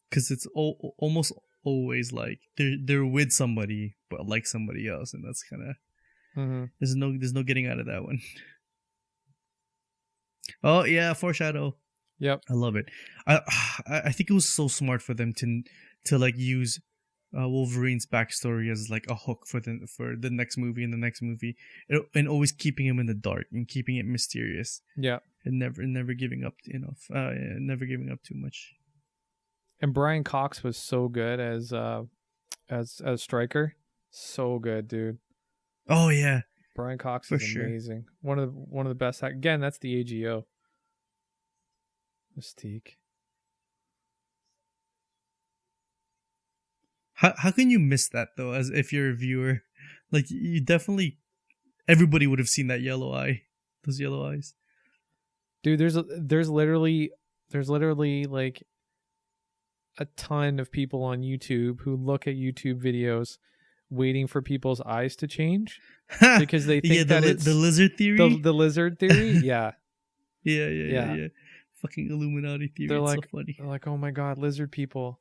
Because it's almost always like they're with somebody but like somebody else, and that's kind of there's no getting out of that one. Oh yeah, foreshadow. Yep. I love it. I think it was so smart for them to like use Wolverine's backstory as like a hook for the next movie and the next movie, and always keeping him in the dark and keeping it mysterious. Yeah. And never giving up enough. Never giving up too much. And Brian Cox was so good as Stryker. So good, dude. Oh yeah. Brian Cox For is sure. amazing. One of the best. Again, that's the AGO. Mystique. How can you miss that though? As if you're a viewer, like you definitely, everybody would have seen that yellow eye, those yellow eyes. Dude, there's literally like a ton of people on YouTube who look at YouTube videos waiting for people's eyes to change because they think that it's the lizard theory. the lizard theory. Yeah. Yeah. Fucking Illuminati theory. They're it's like, so funny. they're like, oh my god, lizard people.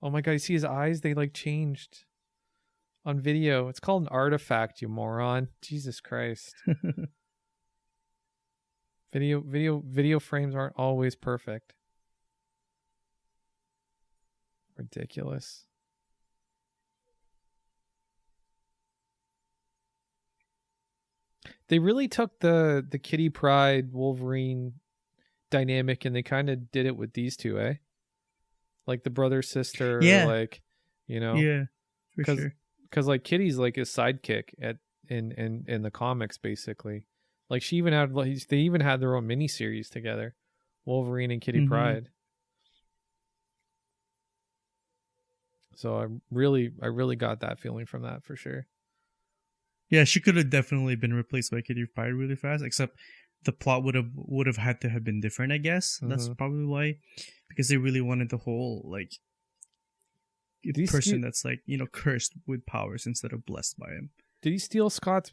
Oh my god, you see his eyes? They like changed on video. It's called an artifact, you moron. Jesus Christ. Video frames aren't always perfect. Ridiculous. They really took the Kitty Pryde Wolverine dynamic and they kind of did it with these two, eh? Like the brother sister, Yeah. like, you know, Yeah, for sure. because like Kitty's like his sidekick in the comics, basically. Like she even had they even had their own miniseries together, Wolverine and Kitty Pryde. So I really got that feeling from that for sure. Yeah, she could have definitely been replaced by Kitty Pryde really fast, except the plot would have had to have been different, I guess. That's probably why, because they really wanted the whole like person that's like, you know, cursed with powers instead of blessed by him. Did he steal Scott's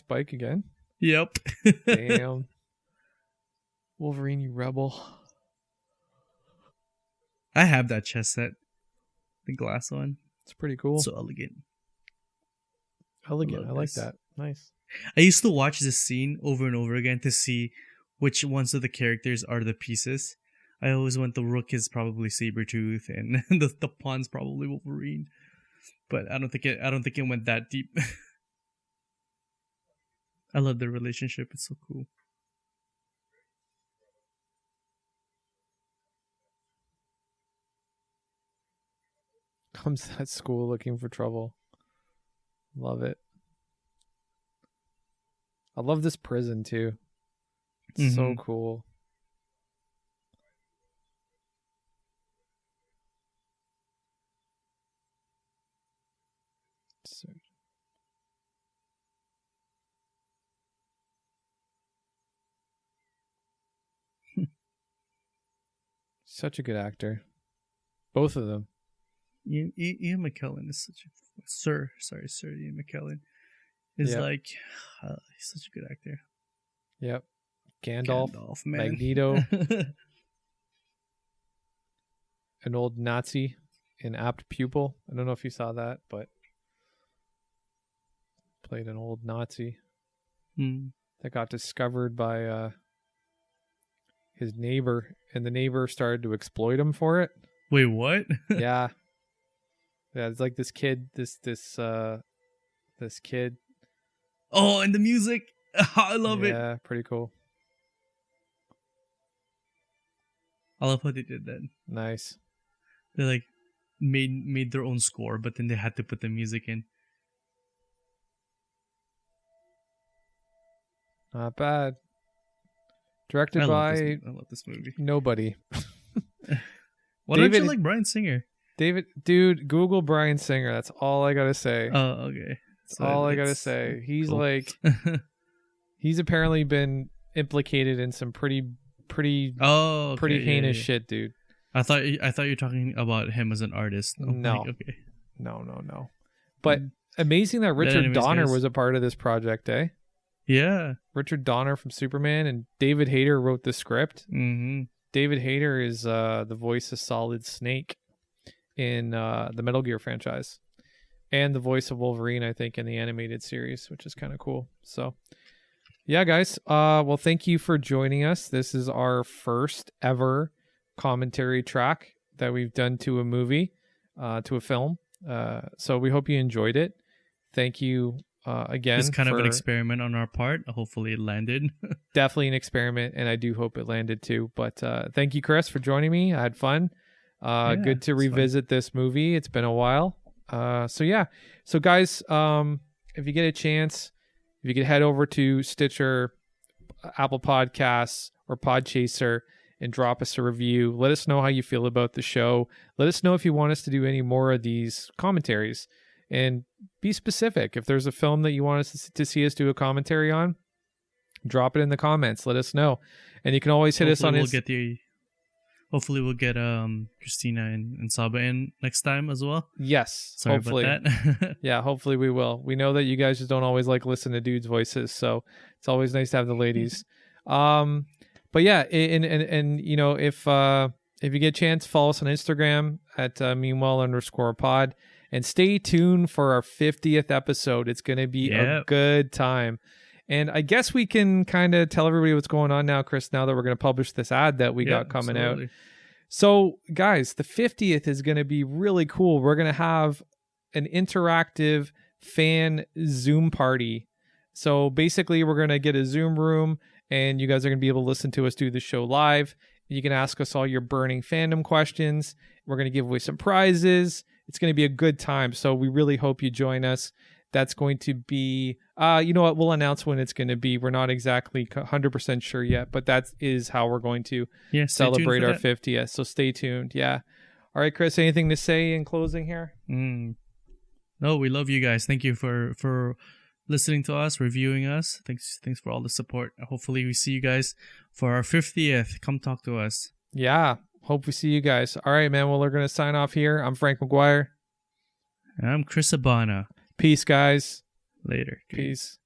bike again? Yep. Damn. Wolverine, you rebel. I have that chess set, the glass one. It's pretty cool. So elegant. I like that. Nice. I used to watch this scene over and over again to see which ones of the characters are the pieces. I always went the Rook is probably Sabretooth and the Pawn's probably Wolverine. But I don't think it went that deep. I love their relationship. It's so cool. Comes at school looking for trouble. Love it. I love this prison too. It's so cool. Such a good actor. Both of them. Ian McKellen is such a Sir Ian McKellen is like he's such a good actor. Yep. Gandalf man. Magneto. An old Nazi, an apt pupil. I don't know if you saw that, but played an old Nazi that got discovered by his neighbor, and the neighbor started to exploit him for it. Wait, what? Yeah, it's like this kid. This kid. Oh, and the music. I love it. Yeah, pretty cool. I love how they did that. Nice. They like made their own score, but then they had to put the music in. Not bad. Directed by I love this movie. Nobody. Why don't you like Bryan Singer? Dude, Google Bryan Singer. That's all I gotta say. Oh, okay. That's all I gotta say. He's cool. Like, he's apparently been implicated in some pretty heinous shit, dude. I thought you were talking about him as an artist. No. Like, okay. No. But amazing that Richard Donner was a part of this project, eh? Yeah. Richard Donner from Superman, and David Hayter wrote the script. Mm-hmm. David Hayter is the voice of Solid Snake in the Metal Gear franchise, and the voice of Wolverine, I think, in the animated series, which is kind of cool. So, Yeah, guys. Well, thank you for joining us. This is our first ever commentary track that we've done to a movie, to a film. So we hope you enjoyed it. Thank you again. It's kind of an experiment on our part. Hopefully it landed. Definitely an experiment, and I do hope it landed too. But thank you, Chris, for joining me. I had fun. Good to revisit this movie. It's been a while. So guys, if you get a chance, if you could head over to Stitcher, Apple Podcasts, or Podchaser and drop us a review. Let us know how you feel about the show. Let us know if you want us to do any more of these commentaries. And be specific. If there's a film that you want us to see us do a commentary on, drop it in the comments. Let us know. And you can always hit us on Hopefully we'll get Christina and Saba in next time as well. Yes. Sorry hopefully. about that. Yeah, hopefully we will. We know that you guys just don't always like listen to dudes' voices, so it's always nice to have the ladies. But yeah, and you know, if you get a chance, follow us on Instagram at meanwhile_pod, and stay tuned for our 50th episode. It's going to be a good time. And I guess we can kind of tell everybody what's going on now, Chris, now that we're going to publish this ad that we got coming out. So, guys, the 50th is going to be really cool. We're going to have an interactive fan Zoom party. So, basically, we're going to get a Zoom room, and you guys are going to be able to listen to us do the show live. You can ask us all your burning fandom questions. We're going to give away some prizes. It's going to be a good time. So, we really hope you join us. That's going to be, you know what, we'll announce when it's going to be. We're not exactly 100% sure yet, but that is how we're going to celebrate our 50th. So stay tuned. Yeah. All right, Chris, anything to say in closing here? No, we love you guys. Thank you for listening to us, reviewing us. Thanks for all the support. Hopefully we see you guys for our 50th. Come talk to us. Yeah. Hope we see you guys. All right, man. Well, we're going to sign off here. I'm Frank Maguire. And I'm Chris Ibana. Peace, guys. Later. Peace.